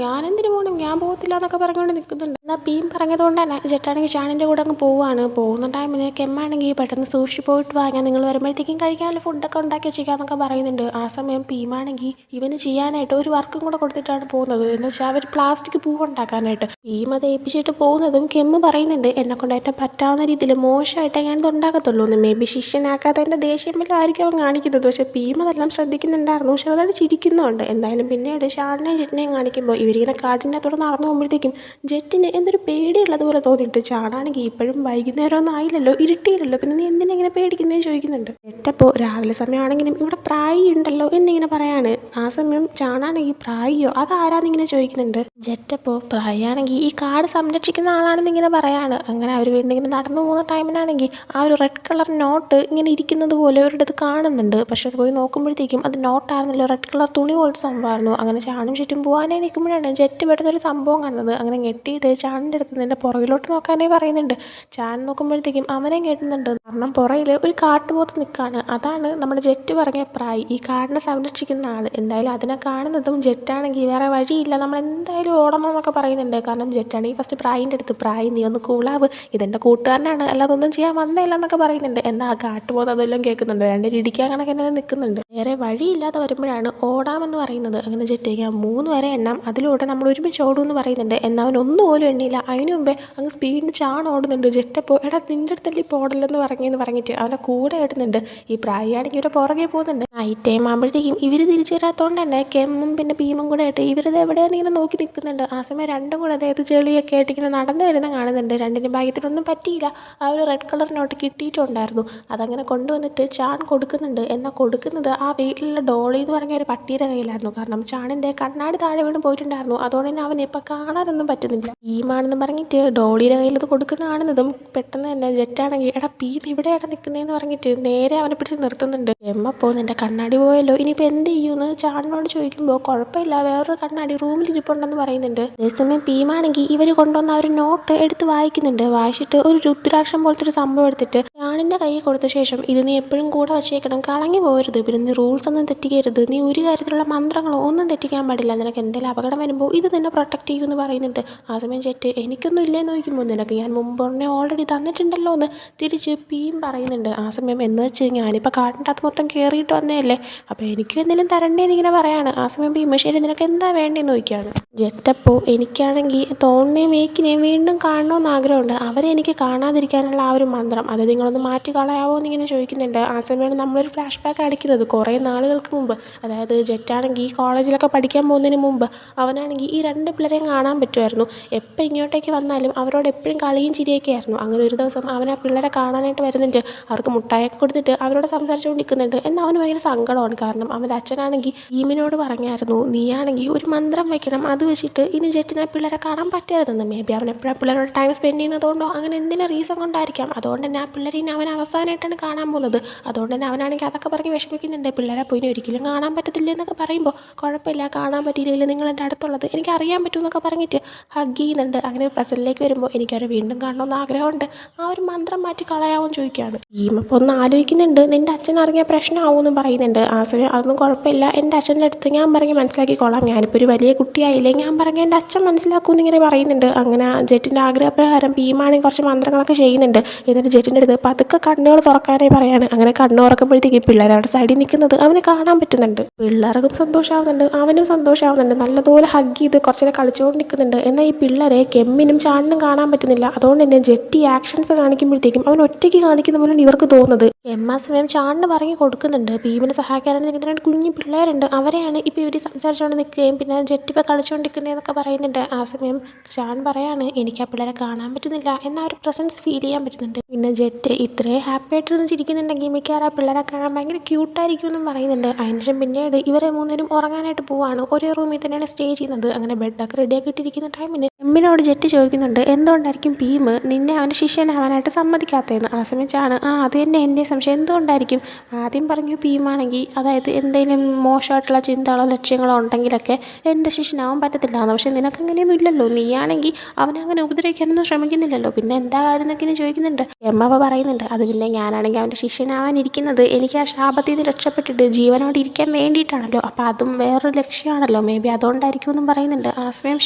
ഞാനെന്തിനു പോകണം, ഞാൻ പോകത്തില്ല എന്നൊക്കെ പറഞ്ഞുകൊണ്ട് നിൽക്കുന്നുണ്ട്. എന്നാൽ ഭീം പറഞ്ഞതുകൊണ്ട് തന്നെ ജെറ്റാണെങ്കിൽ ചാണിൻ്റെ കൂടെ അങ്ങ് പോവുകയാണ്. പോകുന്ന ടൈമിന് കെമ്മാണെങ്കിൽ പെട്ടെന്ന് സൂക്ഷിച്ച് പോയിട്ട് വാങ്ങാൻ നിങ്ങൾ വരുമ്പോഴത്തേക്കും കഴിക്കാനുള്ള ഫുഡൊക്കെ ഉണ്ടാക്കി വെച്ചേക്കാന്നൊക്കെ പറയുന്നുണ്ട്. ആ സമയം ഭീമാണെങ്കിൽ ഇവന് ചെയ്യാനായിട്ട് ഒരു വർക്കും കൂടെ കൊടുത്തിട്ടാണ് പോകുന്നത്. എന്ന് വെച്ചാൽ അവർ പ്ലാസ്റ്റിക് പൂവ് ഉണ്ടാക്കാനായിട്ട് ഭീം അത് ഏൽപ്പിച്ചിട്ട് പോകുന്നതും കെമ്മ് പറയുന്നുണ്ട് എന്നെക്കൊണ്ട് ഏറ്റവും പറ്റാവുന്ന രീതിയിൽ മോശമായിട്ടേ ഞാനിത് ഉണ്ടാക്കത്തുള്ളൂ എന്ന്. മേ ബി ശിഷ്യനാക്കാത്തതിൻ്റെ ദേഷ്യം വല്ലതും ആയിരിക്കും അവൻ കാണിക്കുന്നത്. പക്ഷേ ഭീം അതെല്ലാം ശ്രദ്ധിക്കുന്നുണ്ടായിരുന്നു. പക്ഷെ അതാണ് ചിരിക്കുന്നുണ്ട്. എന്തായാലും പിന്നീട് ഷാണിനെയും ജെറ്റിനെയും കാണിക്കുമ്പോൾ ഇവരിങ്ങനെ കാടിൻ്റെ അകത്തോടെ നടന്നു പോകുമ്പോഴത്തേക്കും ജെറ്റിന് എന്തൊരു പേടിയുള്ളത് പോലെ തോന്നിയിട്ട് ചാണാണെങ്കിൽ ഇപ്പോഴും വൈകുന്നേരമൊന്നും ആയില്ലല്ലോ, ഇരുട്ടിയില്ലല്ലോ, പിന്നെ നീ എന്തിനാ ഇങ്ങനെ പേടിക്കുന്നതെന്ന് ചോദിക്കുന്നുണ്ട്. ജെറ്റപ്പോൾ രാവിലെ സമയമാണെങ്കിലും ഇവിടെ പ്രായി ഉണ്ടല്ലോ എന്നിങ്ങനെ പറയാണ്. ആ സമയം ചാണാണെങ്കിൽ പ്രായിയോ അതാരാന്നിങ്ങനെ ചോദിക്കുന്നുണ്ട്. ജെറ്റപ്പോൾ പ്രായാണെങ്കിൽ ഈ കാട് സംരക്ഷിക്കുന്ന ആളാണെന്ന് ഇങ്ങനെ പറയാണ്. അങ്ങനെ അവർ വീണ്ടും ഇങ്ങനെ നടന്നു പോകുന്ന ടൈമിനാണെങ്കിൽ ആ ഒരു റെഡ് കളർ നോട്ട് ഇങ്ങനെ ഇരിക്കുന്നത് പോലെ ഒരിടത്ത് കാണുന്നുണ്ട്. പക്ഷെ അത് പോയി നോക്കുമ്പോഴത്തേക്കും അത് നോട്ടായിരുന്നല്ലോ, റെഡ് കളർ തുണി പോലത്തെ സംഭവമായിരുന്നു. അങ്ങനെ ചാണും ചുറ്റും പോകാനേ നിൽക്കുമ്പോഴാണ് ജെറ്റ് പെടുന്നൊരു സംഭവം കാണുന്നത്. അങ്ങനെ ഞെട്ടിയിട്ട് ചാണിൻ്റെ അടുത്ത് നിൻ്റെ പുറകിലോട്ട് നോക്കാനേ പറയുന്നുണ്ട്. ചാൺ നോക്കുമ്പോഴത്തേക്കും അവനെ കേട്ടുന്നുണ്ട്. കാരണം പുറകിൽ ഒരു കാട്ടുപോത്ത് നിൽക്കുകയാണ്. അതാണ് നമ്മുടെ ജെറ്റ് പറഞ്ഞ പ്രായി, ഈ കാടിനെ സംരക്ഷിക്കുന്ന ആൾ. എന്തായാലും അതിനെ കാണുന്നതും ജെറ്റാണെങ്കിൽ വേറെ വഴിയില്ല, നമ്മൾ എന്തായാലും ഓടണം എന്നൊക്കെ പറയുന്നുണ്ട്. കാരണം ജെറ്റാണെങ്കിൽ ഫസ്റ്റ് പ്രായിൻ്റെ അടുത്ത് പ്രായി നീ ഒന്ന് കൂളാവ്, ഇതെൻ്റെ കൂട്ടുകാരനാണ്, അല്ലാതെ ഒന്നും ചെയ്യാൻ വന്നേയില്ല എന്നൊക്കെ പറയുന്നുണ്ട്. എന്നാൽ ആ കാട്ടുപോത്ത് അതെല്ലാം കേൾക്കുന്നുണ്ട്. രണ്ടുപേരും ഇടിക്കാൻ കണക്കിന് നിൽക്കുന്നുണ്ട്. വേറെ വഴിയില്ലാതെ വരുമ്പോഴാണ് ഓടാമെന്ന് പറയുന്നത്. അങ്ങനെ ജെറ്റ് ഞാൻ 3 വരെ എണ്ണം, അതിലൂടെ നമ്മൾ ഒരുമിച്ച് ഓടുമെന്ന് പറയുന്നുണ്ട്. എന്നാൽ അവൻ ഒന്നുപോലും എണ്ണിയില്ല. അതിന് മുമ്പേ അങ്ങ് സ്പീഡിന് ചാൺ ഓടുന്നുണ്ട്. ജെറ്റപ്പോൾ എടാ നിൻ്റെ അടുത്തല്ലേ ഇപ്പോൾ ഓടലെന്ന് പറഞ്ഞിട്ട് അവൻ്റെ കൂടെ ഇടുന്നുണ്ട്. ഈ പ്രായമാണെങ്കിൽ ഇവരെ പുറകെ പോകുന്നുണ്ട്. നൈറ്റ് ടൈം ആകുമ്പോഴത്തേക്കും ഇവർ തിരിച്ചു വരാത്തതുകൊണ്ട് തന്നെ കെമ്മും പിന്നെ ഭീമും കൂടെ ആയിട്ട് ഇവരത് എവിടെയാണെന്ന് ഇങ്ങനെ നോക്കി നിൽക്കുന്നുണ്ട്. ആ സമയം രണ്ടും കൂടെ അതായത് ചെളിയൊക്കെ ആയിട്ട് ഇങ്ങനെ നടന്നു വരുന്ന കാണുന്നുണ്ട്. രണ്ടിനും ഭാഗ്യത്തിനൊന്നും പറ്റിയില്ല. ആ ഒരു റെഡ് കളർ നോട്ട് കിട്ടിയിട്ടുണ്ടായിരുന്നു. അതങ്ങനെ കൊണ്ടുവന്നിട്ട് ചാൺ കൊടുക്കുന്നുണ്ട്. എന്നാൽ കൊടുക്കുന്നത് ആ വീട്ടിലുള്ള ഡോളി എന്ന് പറഞ്ഞ ഒരു പട്ടിയുടെ കയ്യിലായിരുന്നു. കാരണം ചാണിൻ്റെ കണ്ണാടി താഴെ വീണ് പോയിട്ടുണ്ടായിരുന്നു. അതുകൊണ്ട് തന്നെ അവന് ഇപ്പം കാണാനൊന്നും പറ്റുന്നില്ല. ഭീമാണെന്ന് പറഞ്ഞിട്ട് ഡോളിയുടെ കയ്യിൽ ഇത് കൊടുക്കുന്ന കാണുന്നതും പെട്ടെന്ന് തന്നെ ജെറ്റാണെങ്കിൽ എടാ ഭീം ഇവിടെയാണ് നിൽക്കുന്നതെന്ന് പറഞ്ഞിട്ട് നേരെ അവനെ പിടിച്ച് നിർത്തുന്നുണ്ട്. എമ്മപ്പോൾ നിൻ്റെ കണ്ണാടി പോയല്ലോ, ഇനിയിപ്പോൾ എന്ത് ചെയ്യുമെന്ന് ചാണിനോട് ചോദിക്കുമ്പോൾ കുഴപ്പമില്ല, വേറൊരു കണ്ണാടി റൂമിൽ ഇരിപ്പുണ്ടെന്ന് പറയുന്നുണ്ട്. അതേസമയം ഭീമാണെങ്കിൽ ഇവർ കൊണ്ടുവന്ന ഒരു നോട്ട് എടുത്ത് വായിക്കുന്നുണ്ട്. വായിച്ചിട്ട് ഒരു രുദ്രാക്ഷം പോലത്തെ ഒരു സംഭവം എടുത്തിട്ട് ചാണിൻ്റെ കയ്യിൽ കൊടുത്ത ശേഷം ഇത് നീ എപ്പോഴും കൂടെ വച്ചേക്കണം, കളഞ്ഞു പോകരുത്, പിന്നെ നീ റൂൾസ് ഒന്നും തെറ്റിക്കരുത്, നീ ഒരു കാര്യത്തിലുള്ള മന്ത്രങ്ങളോ ഒന്നും തെറ്റിക്കാൻ പാടില്ല, നിനക്ക് എന്തെങ്കിലും അപകടം വരുമ്പോൾ ഇത് നിന്നെ പ്രൊട്ടക്ട് ചെയ്യുമെന്ന് പറയുന്നുണ്ട്. ആ സമയം ജെറ്റ് എനിക്കൊന്നും ഇല്ലേന്ന് ചോദിക്കുമ്പോൾ നിനക്ക് ഞാൻ മുമ്പ് തന്നെ ഓൾറെഡി തന്നിട്ടുണ്ടല്ലോ എന്ന് തിരിച്ച് ഭീം പറയുന്നുണ്ട്. ആ സമയം എന്ന് വെച്ച് ഞാനിപ്പോൾ കാട്ടിൻ്റെ അകത്ത് മൊത്തം കയറിയിട്ട് വന്നതല്ലേ, അപ്പോൾ എനിക്കും എന്തെങ്കിലും തരണ്ടേന്ന് ഇങ്ങനെ പറയാണ്. ആ സമയം ഭീം ശരി നിനക്ക് എന്താ വേണ്ടതെന്ന് ചോദിക്കുകയാണ്. ജെറ്റപ്പോൾ എനിക്കാണെങ്കിൽ തോണിനെയും മേക്കിനെയും വീണ്ടും കാണണമെന്ന് ആഗ്രഹമുണ്ട്, അവരെ എനിക്ക് കാണാതിരിക്കാനുള്ള ആ ഒരു മന്ത്രം അത് നിങ്ങളൊന്ന് മാറ്റി കളയാവോ എന്നിങ്ങനെ ചോദിക്കുന്നുണ്ട്. ആ സമയമാണ് നമ്മളൊരു ഫ്ലാഷ് ബാക്ക് അടിക്കുന്നത് കുറേ നാളുകൾക്ക് മുമ്പ്. അതായത് ജെറ്റാണെങ്കിൽ കോളേജിലൊക്കെ പഠിക്കാൻ പോകുന്നതിന് മുമ്പ് അവനാണെങ്കിൽ ഈ 2 പിള്ളേരെയും കാണാൻ പറ്റുമായിരുന്നു. എപ്പോൾ ഇങ്ങോട്ടേക്ക് വന്നാലും അവരോട് എപ്പോഴും കളിയും ചിരിയൊക്കെ ആയിരുന്നു. അങ്ങനെ ഒരു ദിവസം അവൻ ആ പിള്ളേരെ കാണാനായിട്ട് വരുന്നുണ്ട്. അവർക്ക് മുട്ടായൊക്കെ കൊടുത്തിട്ട് അവരോട് സംസാരിച്ചുകൊണ്ടിരിക്കുന്നുണ്ട്. എന്നാൽ അവന് ഭയങ്കര സങ്കടമാണ്. കാരണം അവൻ്റെ അച്ഛനാണെങ്കിൽ ഭീമിനോട് പറഞ്ഞായിരുന്നു നീയാണെങ്കിൽ ഒരു മന്ത്രം വയ്ക്കണം, അത് വെച്ചിട്ട് ഇനി ജെറ്റിനെ പിള്ളേരെ കാണാൻ പറ്റരുതെന്ന്. മേ ബി അവൻ എപ്പോഴും പിള്ളേരോട് ടൈം സ്പെൻഡ് ചെയ്യുന്നതുകൊണ്ടോ അങ്ങനെ എന്തെങ്കിലും റീസൺ കൊണ്ടായിരിക്കാം. അതുകൊണ്ട് തന്നെ ആ പിള്ളേരെ ഇനി അവൻ അവസാനമായിട്ടാണ് കാണാൻ പോകുന്നത്. അതുകൊണ്ട് തന്നെ അവനാണെങ്കിൽ അതൊക്കെ പറഞ്ഞ് വിഷമിക്കുന്നുണ്ട്. പിള്ളേരെ പോയി ഒരിക്കലും കാണാൻ പറ്റത്തില്ല എന്നൊക്കെ പറയുമ്പോൾ കുഴപ്പമില്ല, കാണാൻ പറ്റിയില്ലെങ്കിൽ നിങ്ങൾ എൻ്റെ അടുത്തുള്ളത് എനിക്ക് അറിയാൻ പറ്റുമെന്നൊക്കെ പറഞ്ഞിട്ട് ഹഗ് ചെയ്യുന്നുണ്ട്. അങ്ങനെ പ്രസൻറ്റിലേക്ക് വരുമ്പോൾ എനിക്കവരെ വീണ്ടും കാണണമെന്ന് ആഗ്രഹമുണ്ട്, ആ ഒരു മന്ത്രം മാറ്റി കളയാമെന്ന് ചോദിക്കുകയാണ്. ഭീമപ്പോൾ ഒന്ന് ആലോചിക്കുന്നുണ്ട്. നിൻ്റെ അച്ഛൻ അറിഞ്ഞ പ്രശ്നമാവുമെന്നും പറയുന്നുണ്ട്. ആ സമയം അതൊന്നും കുഴപ്പമില്ല, എൻ്റെ അച്ഛൻ്റെ അടുത്ത് ഞാൻ പറഞ്ഞ് മനസ്സിലാക്കിക്കോളാം, ഞാനിപ്പോൾ ഒരു വലിയ കുട്ടിയായില്ലേ, ഞാൻ പറഞ്ഞ് എൻ്റെ അച്ഛൻ മനസ്സിലാക്കുമെന്ന് ഇങ്ങനെ പറയുന്നുണ്ട്. അങ്ങനെ ജെറ്റിൻ്റെ ആഗ്രഹപ്രകാരം ഭീമാണെങ്കിൽ കുറച്ച് മന്ത്രങ്ങളൊക്കെ ചെയ്യുന്നുണ്ട്. എന്നിട്ട് ജെറ്റിൻ്റെ അടുത്ത് പതുക്കെ കണ്ണുകൾ തുറക്കാനായി പറയാണ്. അങ്ങനെ കണ്ണ് തുറക്കുമ്പോഴത്തേക്ക് പിള്ളേർ അവിടെ സൈഡിൽ നിൽക്കുന്നത് അവന് കാണാൻ പറ്റുന്നുണ്ട്. പിള്ളേർക്കും സന്തോഷമാവുന്നുണ്ട്, അവനും സന്തോഷമാവുന്നുണ്ട്. നല്ലതുപോലെ ഹഗ് ചെയ്ത് കുറച്ചേരം കളിച്ചുകൊണ്ട് നിൽക്കുന്നുണ്ട്. എന്നാൽ ഈ പിള്ളേരെ കെമ്മിനും ചാണിനും കാണാൻ പറ്റുന്നില്ല. അതുകൊണ്ട് തന്നെ ജെറ്റി ആക്ഷൻസ് കാണിക്കുമ്പോഴത്തേക്കും അവൻ ഒറ്റയ്ക്ക് കാണിക്കുന്ന പോലെയാണ് ഇവർക്ക് തോന്നുന്നത്. എമ്മ സമയം ചാണിന് പറഞ്ഞു കൊടുക്കുന്നുണ്ട് ഭീമിനെ സഹായിക്കാനായിട്ട് നിൽക്കുന്ന 2 കുഞ്ഞു പിള്ളേരുണ്ട്, അവരെയാണ് ഇപ്പോൾ ഇവർ സംസാരിച്ചുകൊണ്ട് നിൽക്കുകയും പിന്നെ ജെറ്റി ഇപ്പോൾ കളിച്ചുകൊണ്ടിരിക്കുന്നതെന്നൊക്കെ പറയുന്നുണ്ട്. ആ സമയം ചാൺ പറയാണ് എനിക്ക് ആ പിള്ളേരെ കാണാൻ പറ്റുന്നില്ല, എന്നാൽ ഒരു പ്രസൻസ് ഫീൽ ചെയ്യാൻ പറ്റുന്നുണ്ട്. പിന്നെ ജെറ്റ് ഇത്രയും ഹാപ്പി ആയിട്ടിരുന്ന് ചിരിക്കുന്നുണ്ടെങ്കിൽ മിക്കവാറും ആ പിള്ളേരെ കാണാൻ ഭയങ്കര ക്യൂട്ടായിരിക്കുമെന്നും പറയുന്നുണ്ട്. അതിനുശേഷം പിന്നീട് ഇവരെ 3 ഉറങ്ങാനായിട്ട് പോവാണ്. ഒരേ റൂമിൽ തന്നെയാണ് സ്റ്റേ ചെയ്യുന്നത്. അങ്ങനെ ബെഡൊക്കെ റെഡിയാക്കി ഇട്ടിരിക്കുന്ന ടൈമിന് എമ്മിനോട് ജെറ്റ് ചോദിക്കുന്നുണ്ട് എന്തുകൊണ്ടായിരിക്കും ഭീം നിന്നെ അവൻ്റെ ശിഷ്യനാവാനായിട്ട് സമ്മതിക്കാത്തതെന്ന്. ആ സമയം ചാണ് അത് തന്നെ എൻ്റെ സംശയം, എന്തുകൊണ്ടായിരിക്കും. ആദ്യം പറഞ്ഞു ഭീമാണെങ്കിൽ അതായത് എന്തെങ്കിലും മോശമായിട്ടുള്ള ചിന്തകളോ ലക്ഷ്യങ്ങളോ ഉണ്ടെങ്കിലൊക്കെ എൻ്റെ ശിഷ്യനാവാൻ പറ്റത്തില്ല എന്ന്. പക്ഷേ നിനക്കങ്ങനെയൊന്നും ഇല്ലല്ലോ, നീയാണെങ്കിൽ അവനങ്ങനെ ഉപദ്രവിക്കാനൊന്നും ശ്രമിക്കുന്നില്ലല്ലോ, പിന്നെ എന്താ കാര്യം എന്നൊക്കെ ചോദിക്കുന്നുണ്ട്. എമ്മ പറയുന്നുണ്ട് അത് പിന്നെ ഞാനാണെങ്കിൽ അവൻ്റെ ശിഷ്യനാവാനിരിക്കുന്നത് എനിക്ക് ആ ശാപത്തിൽ നിന്ന് രക്ഷപ്പെട്ടിട്ട് ജീവനോട് ഇരിക്കാൻ വേണ്ടിയിട്ടാണല്ലോ, അപ്പോൾ അതും വേറൊരു ലക്ഷ്യമാണല്ലോ, മേ ബി അതുകൊണ്ടായിരിക്കും എന്നും പറയുന്നുണ്ട്. ആ സമയം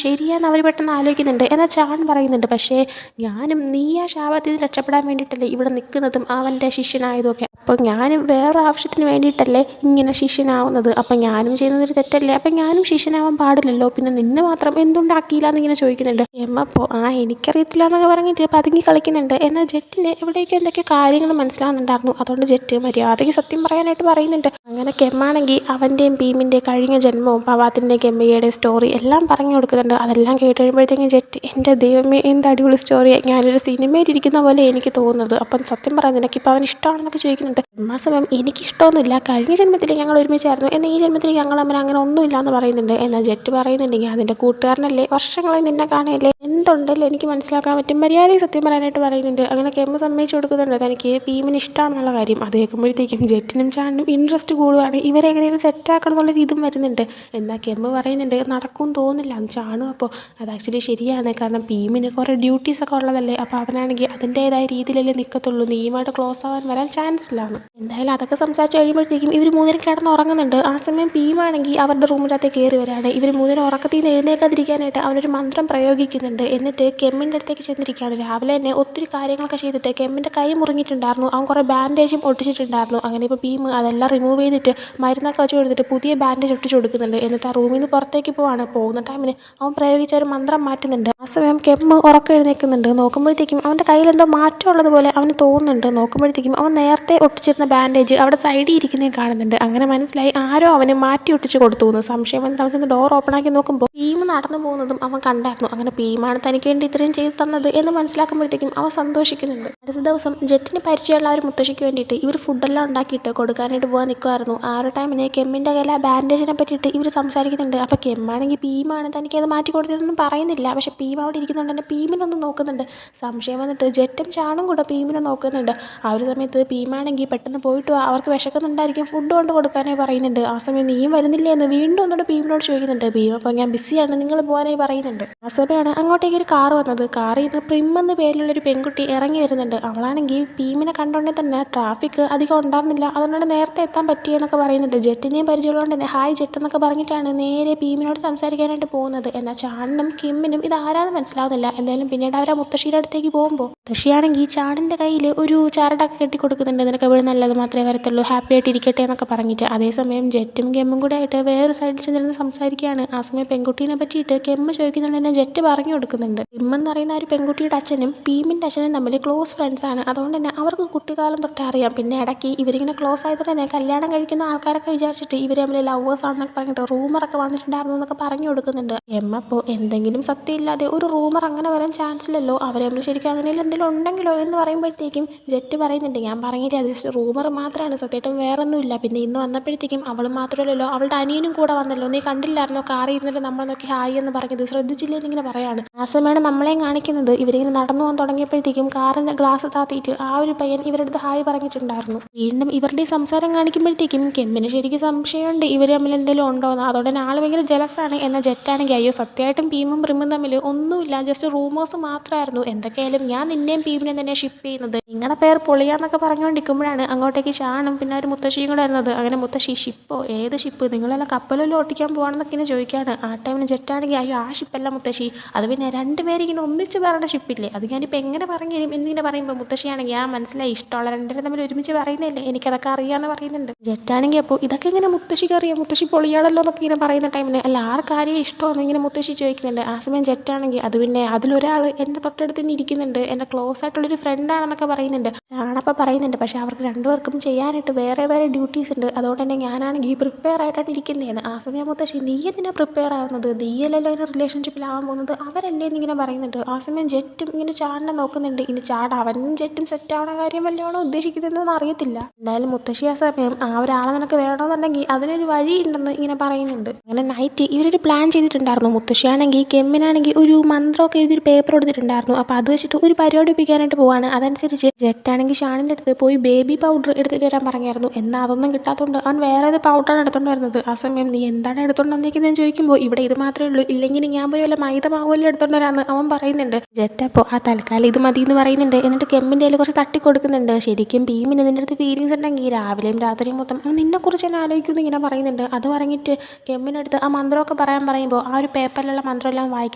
ശരിയാന്ന് അവർ പെട്ടെന്ന് ആലോചിക്കുന്നുണ്ട്. എന്നാൽ ചാൺ പറയുന്നുണ്ട്, പക്ഷേ ഞാനും നീ ആ ശാപത്തിൽ നിന്ന് രക്ഷപ്പെടാൻ വേണ്ടിയിട്ടല്ലേ ഇവിടെ നിൽക്കുന്നതും അവൻ്റെ ശിഷ്യനായതൊക്കെ. അപ്പോൾ ഞാനും വേറെ ആവശ്യത്തിന് വേണ്ടിയിട്ടല്ലേ ഇങ്ങനെ ശിഷ്യനാവുന്നത്. അപ്പം ഞാനും ചെയ്യുന്നതൊരു തെറ്റല്ലേ, അപ്പം ഞാനും ശിഷ്യനാവാൻ പാടില്ലല്ലോ, പിന്നെ നിന്നെ മാത്രം എന്തുകൊണ്ടാക്കിയില്ല എന്നിങ്ങനെ ചോദിക്കുന്നുണ്ട്. അപ്പോൾ എനിക്കറിയത്തില്ല എന്നൊക്കെ പറഞ്ഞിട്ട് പതുങ്ങി കളിക്കുന്നുണ്ട്. എന്നാൽ ജെറ്റിന് എവിടേക്കോ എന്തൊക്കെ കാര്യങ്ങൾ മനസ്സിലാവുന്നുണ്ടായിരുന്നു. അതുകൊണ്ട് ജെറ്റ് മര്യാദയ്ക്ക് സത്യം പറയാനായിട്ട് പറയുന്നുണ്ട്. അങ്ങനെ കെമ്മാണെങ്കിൽ അവൻ്റെയും ഭീമിൻ്റെയും കഴിഞ്ഞ ജന്മവും പവാത്തിൻ്റെയും കെമ്മയുടെ സ്റ്റോറി എല്ലാം പറഞ്ഞു കൊടുക്കുന്നുണ്ട്. അതെല്ലാം കേട്ട് കഴിയുമ്പോഴത്തേക്കും ജെറ്റ്, എൻ്റെ ദൈവമേ എന്ത് അടിപൊളി സ്റ്റോറിയാണ്, ഞാനൊരു സിനിമയിലിരിക്കുന്ന പോലെ എനിക്ക് തോന്നുന്നത്. അപ്പം സത്യം പറയാൻ നിനക്കിപ്പോൾ അവൻ ഇഷ്ടമാണെന്നൊക്കെ ചോദിക്കുന്നുണ്ട്. ആ സമയം എനിക്കിഷ്ടമൊന്നുമില്ല, കഴിഞ്ഞ ജന്മത്തിൽ ഞങ്ങൾ ഒരുമിച്ചായിരുന്നു, എന്നാൽ ഈ ജന്മത്തിൽ ഞങ്ങൾ തമ്മിൽ അങ്ങനെ ഒന്നുമില്ല എന്ന് പറയുന്നുണ്ട്. എന്നാൽ ജെറ്റ് പറയുന്നുണ്ടെങ്കിൽ അതിൻ്റെ കൂട്ടുകാരനല്ലേ, വർഷങ്ങളായി നിന്നെ കാണുകയല്ലേ, എന്തുണ്ടല്ലോ എനിക്ക് മനസ്സിലാക്കാൻ പറ്റും, മര്യാദയ്ക്ക് സത്യം പറയാനായിട്ട് പറയുന്നുണ്ട്. അങ്ങനെ കെമ്മ സമ്മതിച്ചു കൊടുക്കുന്നുണ്ട് തനിക്ക് ഭീമിന് ഇഷ്ടമാണെന്നുള്ള കാര്യം. അത് കേൾക്കുമ്പോഴത്തേക്കും ജെറ്റിനും ചാണിനും ഇൻട്രസ്റ്റ് കൂടുകയാണ്, ഇവരെ എങ്ങനെയും സെറ്റാക്കണം എന്നുള്ളൊരു ഇതും വരുന്നുണ്ട്. എന്നാൽ കെമ്മ പറയുന്നുണ്ട് നടക്കും തോന്നില്ല എന്ന്. ചാണും അപ്പോൾ അത് ആക്ച്വലി ശരിയാണ്, കാരണം ഭീമിന് കുറേ ഡ്യൂട്ടീസൊക്കെ ഉള്ളതല്ലേ, അപ്പോൾ അവനാണെങ്കിൽ അതിൻ്റേതായ രീതിയിലല്ലേ നിൽക്കത്തുള്ളൂ, നീയുമായിട്ട് ക്ലോസ് ആവാൻ വരാൻ ചാൻസ് ഇല്ലാന്ന്. എന്തായാലും അതൊക്കെ സംസാരിച്ച് കഴിയുമ്പോഴത്തേക്കും ഇവർ മൂന്നേരം കിടന്ന് ഉറങ്ങുന്നുണ്ട്. ആ സമയം ഭീമാണെങ്കിൽ അവരുടെ റൂമിനകത്ത് കയറി വരികയാണ്. ഇവർ മൂന്നേരം ഉറക്കത്തിൽ നിന്ന് എഴുന്നേക്കാതിരിക്കാനായിട്ട് അവനൊരു മന്ത്രം പ്രയോഗിക്കുന്നുണ്ട്. എന്നിട്ട് കെമ്മിൻ്റെ അടുത്തേക്ക് ചെന്നിരിക്കുകയാണ്. രാവിലെ തന്നെ ഒത്തിരി കാര്യങ്ങളൊക്കെ ചെയ്തിട്ട് കെമ്മിൻ്റെ കൈ മുറിഞ്ഞിട്ടുണ്ടായിരുന്നു, അവൻ കുറേ ബാൻഡേജും ഒട്ടിച്ചിട്ടുണ്ടായിരുന്നു. അങ്ങനെ ഇപ്പോൾ ഭീം അതെല്ലാം റിമൂവ് ചെയ്തിട്ട് മരുന്നൊക്കെ വെച്ച് കൊടുത്തിട്ട് പുതിയ ബാൻഡേജ് ഒട്ടിച്ച് കൊടുക്കുന്നുണ്ട്. എന്നിട്ട് ആ റൂമിൽ നിന്ന് പുറത്തേക്ക് പോകുന്ന ടൈമിന് അവൻ പ്രയോഗിച്ച ഒരു മന്ത്രം മാറ്റുന്നുണ്ട്. ആ സമയം കെമ്മ് ഉറക്കം എഴുന്നേൽക്കുന്നുണ്ട്. നോക്കുമ്പോഴത്തേക്കും അവൻ്റെ കയ്യിൽ എന്തോ മാറ്റമുള്ളത് പോലെ അവന് തോന്നുന്നുണ്ട്. നോക്കുമ്പോഴത്തേക്കും അവൻ നേരത്തെ ഒട്ടിച്ചിരുന്ന ബാൻഡേജ് അവിടെ സൈഡിൽ ഇരിക്കുന്നതും കാണുന്നുണ്ട്. അങ്ങനെ മനസ്സിലായി ആരോ അവന് മാറ്റി ഒട്ടിച്ച് കൊടുത്തു എന്ന്. സംശയം വന്നിട്ട് അവൻ ചെന്ന് ഡോർ ഓപ്പൺ ആക്കി നോക്കുമ്പോൾ ഭീം നടന്നു പോകുന്നതും അവൻ കണ്ടായിരുന്നു. അങ്ങനെ ഭീമാണ് തനിക്ക് വേണ്ടി ഇത്രയും ചെയ്തു തന്നത് എന്ന് മനസ്സിലാക്കുമ്പോഴത്തേക്കും അവൻ സന്തോഷിക്കുന്നുണ്ട്. അടുത്ത ദിവസം ജെറ്റിന് പരിചയമുള്ള ഒരു മുത്തശ്ശിക്ക് വേണ്ടിയിട്ട് ഇവർ ഫുഡെല്ലാം ഉണ്ടാക്കിയിട്ട് കൊടുക്കാനായിട്ട് പോകാൻ നിൽക്കുമായിരുന്നു. ആ ഒരു ടൈമിന് കെമ്മിൻ്റെ കയ്യിൽ ആ ബാൻഡേജിനെ പറ്റിയിട്ട് ഇവർ സംസാരിക്കുന്നുണ്ട്. അപ്പോൾ കെമ്മാണെങ്കിൽ ഭീമാണ് തനിക്ക് അത് മാറ്റി കൊടുത്തതൊന്നും പറയുന്നില്ല. പക്ഷേ ഭീം അവിടെ ഇരിക്കുന്നുണ്ട് തന്നെ ഭീമിനൊന്നും നോക്കുന്നുണ്ട്. സംശയം വന്നിട്ട് ജെറ്റും ചാണും കൂടെ ഭീമിനെ നോക്കുന്നുണ്ട്. ആ ഒരു സമയത്ത് ഭീമാണെങ്കിൽ പെട്ടെന്ന് പോയിട്ട് അവർക്ക് വിശക്കുന്നുണ്ടായിരിക്കും, ഫുഡ് കൊണ്ട് കൊടുക്കാനായി പറയുന്നുണ്ട്. ആ സമയം നീയും വരുന്നില്ലേ എന്ന് വീണ്ടും ഒന്നുകൂടെ ഭീമിനോട് ചോദിക്കുന്നുണ്ട്. ഭീം അപ്പോൾ ഞാൻ ബിസിയാണ്, നിങ്ങൾ പോകാനായി പറയുന്നുണ്ട്. ആ സമയമാണ് അങ്ങോട്ടേക്ക് ഒരു കാർ വന്നത്. കാറിൽ നിന്ന് പ്രിം എന്ന പേരിലുള്ളൊരു പെൺകുട്ടി ഇറങ്ങി വരുന്നുണ്ട്. അവളാണെങ്കിൽ ഭീമിനെ കണ്ടോണ്ടേ തന്നെ ട്രാഫിക് അധികം ഉണ്ടായിരുന്നില്ല, അതുകൊണ്ടാണ് നേരത്തെ എത്താൻ പറ്റിയെന്നൊക്കെ പറയുന്നുണ്ട്. ജെറ്റിനെയും പരിചയമുള്ളതുകൊണ്ട് തന്നെ ഹായ് ജെറ്റ് എന്നൊക്കെ പറഞ്ഞിട്ടാണ് നേരെ ഭീമിനോട് സംസാരിക്കാനായിട്ട് പോകുന്നത്. എന്നാൽ ചാണിനും കിമ്മിനും ഇത് ആരാന്ന് മനസ്സിലാവുന്നില്ല. എന്തായാലും പിന്നീട് അവർ ആ മുത്തശ്ശിയുടെ അടുത്തേക്ക് പോകുമ്പോൾ മുത്തശ്ശിയാണെങ്കിൽ ചാണിൻ്റെ കയ്യിൽ ഒരു ചരടൊക്കെ കെട്ടി കൊടുക്കുന്നുണ്ട്. നിനക്ക് ഇവിടെ നല്ലത് മാത്രമേ വരത്തുള്ളൂ, ഹാപ്പി ആയിട്ട് ഇരിക്കട്ടെ എന്നൊക്കെ പറഞ്ഞിട്ട്. അതേസമയം ജെറ്റും കെമ്മും കൂടെ ആയിട്ട് വേറെ സൈഡിൽ ചെന്നിരുന്ന് സംസാരിക്കുകയാണ്. ആ സമയം പെൺകുട്ടീനെ പറ്റിയിട്ട് കെമ്മ് ചോദിക്കുന്നുണ്ട് തന്നെ ജെറ്റ് പറഞ്ഞു കൊടുക്കുന്നുണ്ട്. കിമ്മെന്ന് പറയുന്ന ഒരു പെൺകുട്ടിയുടെ അച്ഛനും ഭീമിൻ്റെ അച്ഛനും തമ്മിൽ ക്ലോസ് ഫ്രണ്ട്സാണ്, അതുകൊണ്ട് തന്നെ അവർക്ക് കുട്ടിക്കാലം തൊട്ടേ അറിയാം. പിന്നെ ഇടയ്ക്ക് ഇവരിങ്ങനെ ക്ലോസ് ആയതുകൊണ്ട് തന്നെ കല്യാണം കഴിക്കുന്ന ആൾക്കാരൊക്കെ വിചാരിച്ചിട്ട് ഇവർ തമ്മിൽ ലവേഴ്സ് ആണെന്നൊക്കെ പറഞ്ഞിട്ട് റൂമറൊക്കെ വന്നിട്ടുണ്ടായിരുന്നു എന്നൊക്കെ പറഞ്ഞു കൊടുക്കുന്നുണ്ട്. അപ്പോൾ എന്തെങ്കിലും സത്യമില്ലാതെ ഒരു റൂമർ അങ്ങനെ വരാൻ ചാൻസ് ഇല്ലല്ലോ, അവർ തമ്മിൽ ശരിക്കും അങ്ങനെ എന്തെങ്കിലും ഉണ്ടെങ്കിലോ എന്ന് പറയുമ്പോഴത്തേക്കും ജെറ്റ് പറയുന്നുണ്ട് ഞാൻ പറഞ്ഞിട്ട് അത് ജസ്റ്റ് റൂമർ മാത്രമാണ്, സത്യമായിട്ടും വേറെ ഒന്നുമില്ല. പിന്നെ ഇന്ന് വന്നപ്പോഴത്തേക്കും അവൾ മാത്രമല്ലല്ലോ അവളുടെ അനിയനും കൂടെ വന്നല്ലോ, നീ കണ്ടില്ലായിരുന്നോ കാറിൽ ഇരുന്നിട്ട് നമ്മൾ നോക്കി ഹായ് എന്ന് പറഞ്ഞത്, ശ്രദ്ധിച്ചില്ലേ എന്നിങ്ങനെ പറയാണ്. ആ സമയമാണ് നമ്മളെയും കാണിക്കുന്നത്. ഇവരിങ്ങനെ നടന്നു പോകാൻ തുടങ്ങിയപ്പോഴത്തേക്കും കാറിൻ്റെ ഗ്ലാസ് താത്തിയിട്ട് ആ ഒരു പയ്യൻ ഇവരുടെ അടുത്ത് ഹായ് പറഞ്ഞിട്ടുണ്ടായിരുന്നു. വീണ്ടും ഇവരുടെ ഈ സംസാരം കാണിക്കുമ്പോഴത്തേക്കും കെമ്മിന് ശരിക്കും സംശയമുണ്ട് ഇവർ തമ്മിൽ എന്തെങ്കിലും ഉണ്ടോയെന്ന്. അതുകൊണ്ട് തന്നെ ആൾ ഭയങ്കര ജലസാണ്. എന്നാൽ ജെറ്റാണെങ്കിൽ അയ്യോ സത്യമായിട്ടും ഭീമും പ്രിമും തമ്മിൽ ഒന്നുമില്ല, ജസ്റ്റ് റൂമേഴ്സ് മാത്രമായിരുന്നു, എന്തൊക്കെയായാലും ഞാൻ നിന്നെയും ഭീമിനെയും തന്നെ ഷിപ്പ് ചെയ്യുന്നത്, നിങ്ങളുടെ പേർ പൊളിയാന്നൊക്കെ പറഞ്ഞുകൊണ്ടിരിക്കുമ്പോഴാണ് അങ്ങോട്ടേക്ക് ഷാണും പിന്നെ ഒരു മുത്തശ്ശിയും കൂടെ വരുന്നത്. അങ്ങനെ മുത്തശ്ശി ഷിപ്പോ ഏത് ഷിപ്പ്, നിങ്ങളെല്ലാം കപ്പലെല്ലാം ഓട്ടിക്കാൻ പോകണമെന്നൊക്കെ ഇങ്ങനെ ചോദിക്കുകയാണ്. ആ ടൈമിന് ജെറ്റാണെങ്കിൽ അയ്യോ ആ ഷിപ്പല്ല മുത്തശ്ശി, അത് പിന്നെ രണ്ടുപേരിങ്ങനെ ഒന്നിച്ച് പറയുന്ന ഷിപ്പില്ലേ, അത് ഞാനിപ്പോൾ എങ്ങനെ പറഞ്ഞു തരും എന്നിങ്ങനെ പറയുമ്പോൾ മുത്തശ്ശിയാണെങ്കിൽ ആ മനസ്സിലായി, ഇഷ്ടമുള്ള രണ്ടുപേരും തമ്മിൽ ഒരുമിച്ച് പറയുന്നില്ലേ, എനിക്കതൊക്കെ അറിയാമെന്ന് പറയുന്നുണ്ട്. ജെറ്റാണെങ്കിൽ അപ്പോൾ ഇതൊക്കെ ഇങ്ങനെ മുത്തശ്ശിക്ക് അറിയാം, മുത്തശ്ശി പൊളിയാണല്ലോ എന്നൊക്കെ ഇങ്ങനെ പറയുന്ന ടൈമിന് അല്ല ആർക്കാരെയും ഇഷ്ടമെന്ന് ഇങ്ങനെ മുത്തശ്ശി ചോദിക്കുന്നുണ്ട്. ആ സമയം ജെറ്റാണെങ്കിൽ അത് പിന്നെ അതിലൊരാൾ എൻ്റെ തൊട്ടടുത്ത് തന്നെ ഇരിക്കുന്നുണ്ട്, എൻ്റെ ക്ലോസ് ആയിട്ടുള്ളൊരു ഫ്രണ്ടാണെന്നൊക്കെ പറയുന്നുണ്ട്. ഞാനപ്പോൾ പറയുന്നുണ്ട് പക്ഷേ അവർക്ക് രണ്ടുപേർക്കും ചെയ്യാനായിട്ട് വേറെ വേറെ ഡ്യൂട്ടീസ് ഉണ്ട്, അതുകൊണ്ട് തന്നെ ഞാനാണെങ്കിൽ പ്രിപ്പയർ ആയിട്ടാണ് ഇരിക്കുന്നതെന്ന്. ആ സമയം മുത്തശ്ശി നീ എന്തിനാ പ്രിപ്പയർ ആവുന്നത്, നീയല്ലല്ലോ അതിന് റിലേഷൻഷിപ്പിലാവാൻ പോകുന്നത്, അവരല്ലേ എന്നിങ്ങനെ പറയുന്നുണ്ട്. ആ സമയം ജെറ്റും ഇങ്ങനെ ചാടിനെ നോക്കുന്നുണ്ട്. ഇനി അവനും ജെറ്റും സെറ്റ് ആവണ കാര്യം വല്ലതാണോ ഉദ്ദേശിക്കുന്നതെന്ന് അറിയത്തില്ല. എന്തായാലും മുത്തശ്ശി ആ സമയം ആ ഒരാളെ നിനക്ക് വേണമെന്നുണ്ടെങ്കിൽ അതിനൊരു വഴിയുണ്ടെന്ന് ഇങ്ങനെ പറയുന്നുണ്ട്. അങ്ങനെ നൈറ്റ് ഇവരൊരു പ്ലാൻ ചെയ്തിട്ടുണ്ടായിരുന്നു. മുത്തശ്ശിയാണെങ്കിൽ കെമ്മിനാണെങ്കിൽ ഒരു മന്ത്രമൊക്കെ എഴുതിയൊരു പേപ്പർ കൊടുത്തിട്ടുണ്ടായിരുന്നു. അപ്പോൾ അത് വെച്ചിട്ട് ഒരു പരിപാടി ഒപ്പിക്കാനായിട്ട് പോവാണ്. അതനുസരിച്ച് ജെറ്റാണെങ്കിൽ ഷാണിൻ്റെ അടുത്ത് പോയി ബേബി പൗഡർ എടുത്തിട്ട് വരാൻ പറഞ്ഞായിരുന്നു. എന്നാൽ അതൊന്നും കിട്ടാത്തതുകൊണ്ട് അവൻ വേറെ ഏത് പൗഡറാണ് എടുത്തുകൊണ്ട് വരുന്നത്. ആ സമയം നീ എന്താണ് എടുത്തുകൊണ്ട് വന്നിരിക്കുന്നതെന്ന് ചോദിക്കുമ്പോൾ ഇവിടെ ഇത് മാത്രമേ ഉള്ളൂ, ഇല്ലെങ്കിൽ ഞാൻ പോയി വല്ല മൈദ മാവുമല്ലോ എടുത്തുകൊണ്ട് വരാമെന്ന് അവൻ പറയുന്നുണ്ട്. ജെറ്റ് അപ്പോൾ ആ തൽക്കാലം ഇത് മതി എന്ന് പറയുന്നുണ്ട്. എന്നിട്ട് കെമ്മിൻ്റെ കയ്യിൽ കുറച്ച് തട്ടി കൊടുക്കുന്നുണ്ട്. ശരിക്കും ഭീമിന് നിൻ്റെ അടുത്ത് ഫീലിങ്സ് ഉണ്ടെങ്കിൽ രാവിലെയും രാത്രിയും മൊത്തം അവൻ നിന്നെക്കുറിച്ച് തന്നെ ആലോചിക്കുമെന്ന് ഇങ്ങനെ പറയുന്നുണ്ട്. അത് പറഞ്ഞിട്ട് കെമ്മിനടുത്ത് ആ മന്ത്രമൊക്കെ പറയാൻ പറയുമ്പോൾ ആ ഒരു പേപ്പറിലുള്ള മന്ത്രമെല്ലാം വായിക്കാൻ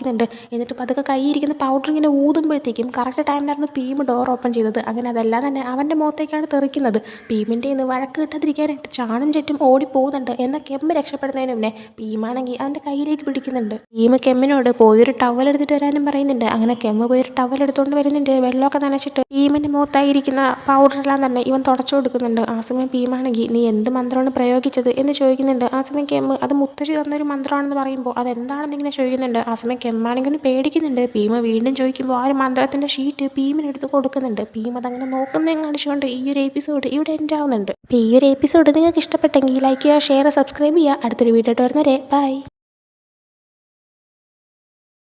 കാണിക്കുന്നുണ്ട്. എന്നിട്ട് പതുക്കെ കയ്യിരിക്കുന്ന പൗഡർ ഇങ്ങനെ ഊതുമ്പോഴത്തേക്കും കറക്റ്റ് ടൈമിലായിരുന്നു ഭീം ഡോർ ഓപ്പൺ ചെയ്തത്. അങ്ങനെ അതെല്ലാം തന്നെ അവൻ്റെ മുഖത്തേക്കാണ് തെറിക്കുന്നത്. ഭീമിൻ്റെ ഇന്ന് വഴക്ക് കിട്ടാതിരിക്കാനായിട്ട് ചാണും ചുറ്റും ഓടിപ്പോകുന്നുണ്ട്. എന്നാൽ കെമ്മ് രക്ഷപ്പെടുന്നതിന് മുന്നേ ഭീമാണെങ്കിൽ അവൻ്റെ കയ്യിലേക്ക് പിടിക്കുന്നുണ്ട്. ഭീം കെമ്മിനോട് പോയൊരു ടവൽ എടുത്തിട്ട് വരാനും പറയുന്നുണ്ട്. അങ്ങനെ കെമ്മ് പോയൊരു ടവൽ എടുത്തുകൊണ്ട് വരുന്നുണ്ട്. വെള്ളമൊക്കെ നനച്ചിട്ട് ഭീമിൻ്റെ മുഖത്തായിരിക്കുന്ന പൗഡറെല്ലാം തന്നെ ഇവൻ തുടച്ചു കൊടുക്കുന്നുണ്ട്. ആ സമയം ഭീമാണെങ്കിൽ നീ എന്ത് മന്ത്രമാണ് പ്രയോഗിച്ചത് എന്ന് ചോദിക്കുന്നുണ്ട്. ആ സമയം കെമ്മ് അത് മുത്തശ്ശി തന്നൊരു മന്ത്രമാണെന്ന് പറയുമ്പോൾ അതെന്താണെന്ന് ഇങ്ങനെ ചോദിക്കുന്നുണ്ട്. ആ സമയം കെമ്മാണെങ്കിൽ ഒന്ന് പേടിക്കുന്നുണ്ട്. ഭീമ വീണ്ടും ചോദിക്കുമ്പോൾ ആ ഒരു മന്ത്രത്തിൻ്റെ ഷീറ്റ് ഭീമിനെടുത്ത് കൊടുക്കുന്നുണ്ട്. ഭീം അതങ്ങനെ നോക്കുന്നതും കാണിച്ചുകൊണ്ട് ഈ ഒരു എപ്പിസോഡ് ഇവിടെ എൻഡ് ആവുന്നുണ്ട്. അപ്പോൾ ഈ ഒരു എപ്പിസോഡ് നിങ്ങൾക്ക് ഇഷ്ടപ്പെട്ടെങ്കിൽ ലൈക്ക് ചെയ്യുക, ഷെയർ, സബ്സ്ക്രൈബ് ചെയ്യുക. അടുത്തൊരു വീഡിയോ ആയിട്ട് വരുന്നവരെ ബൈ.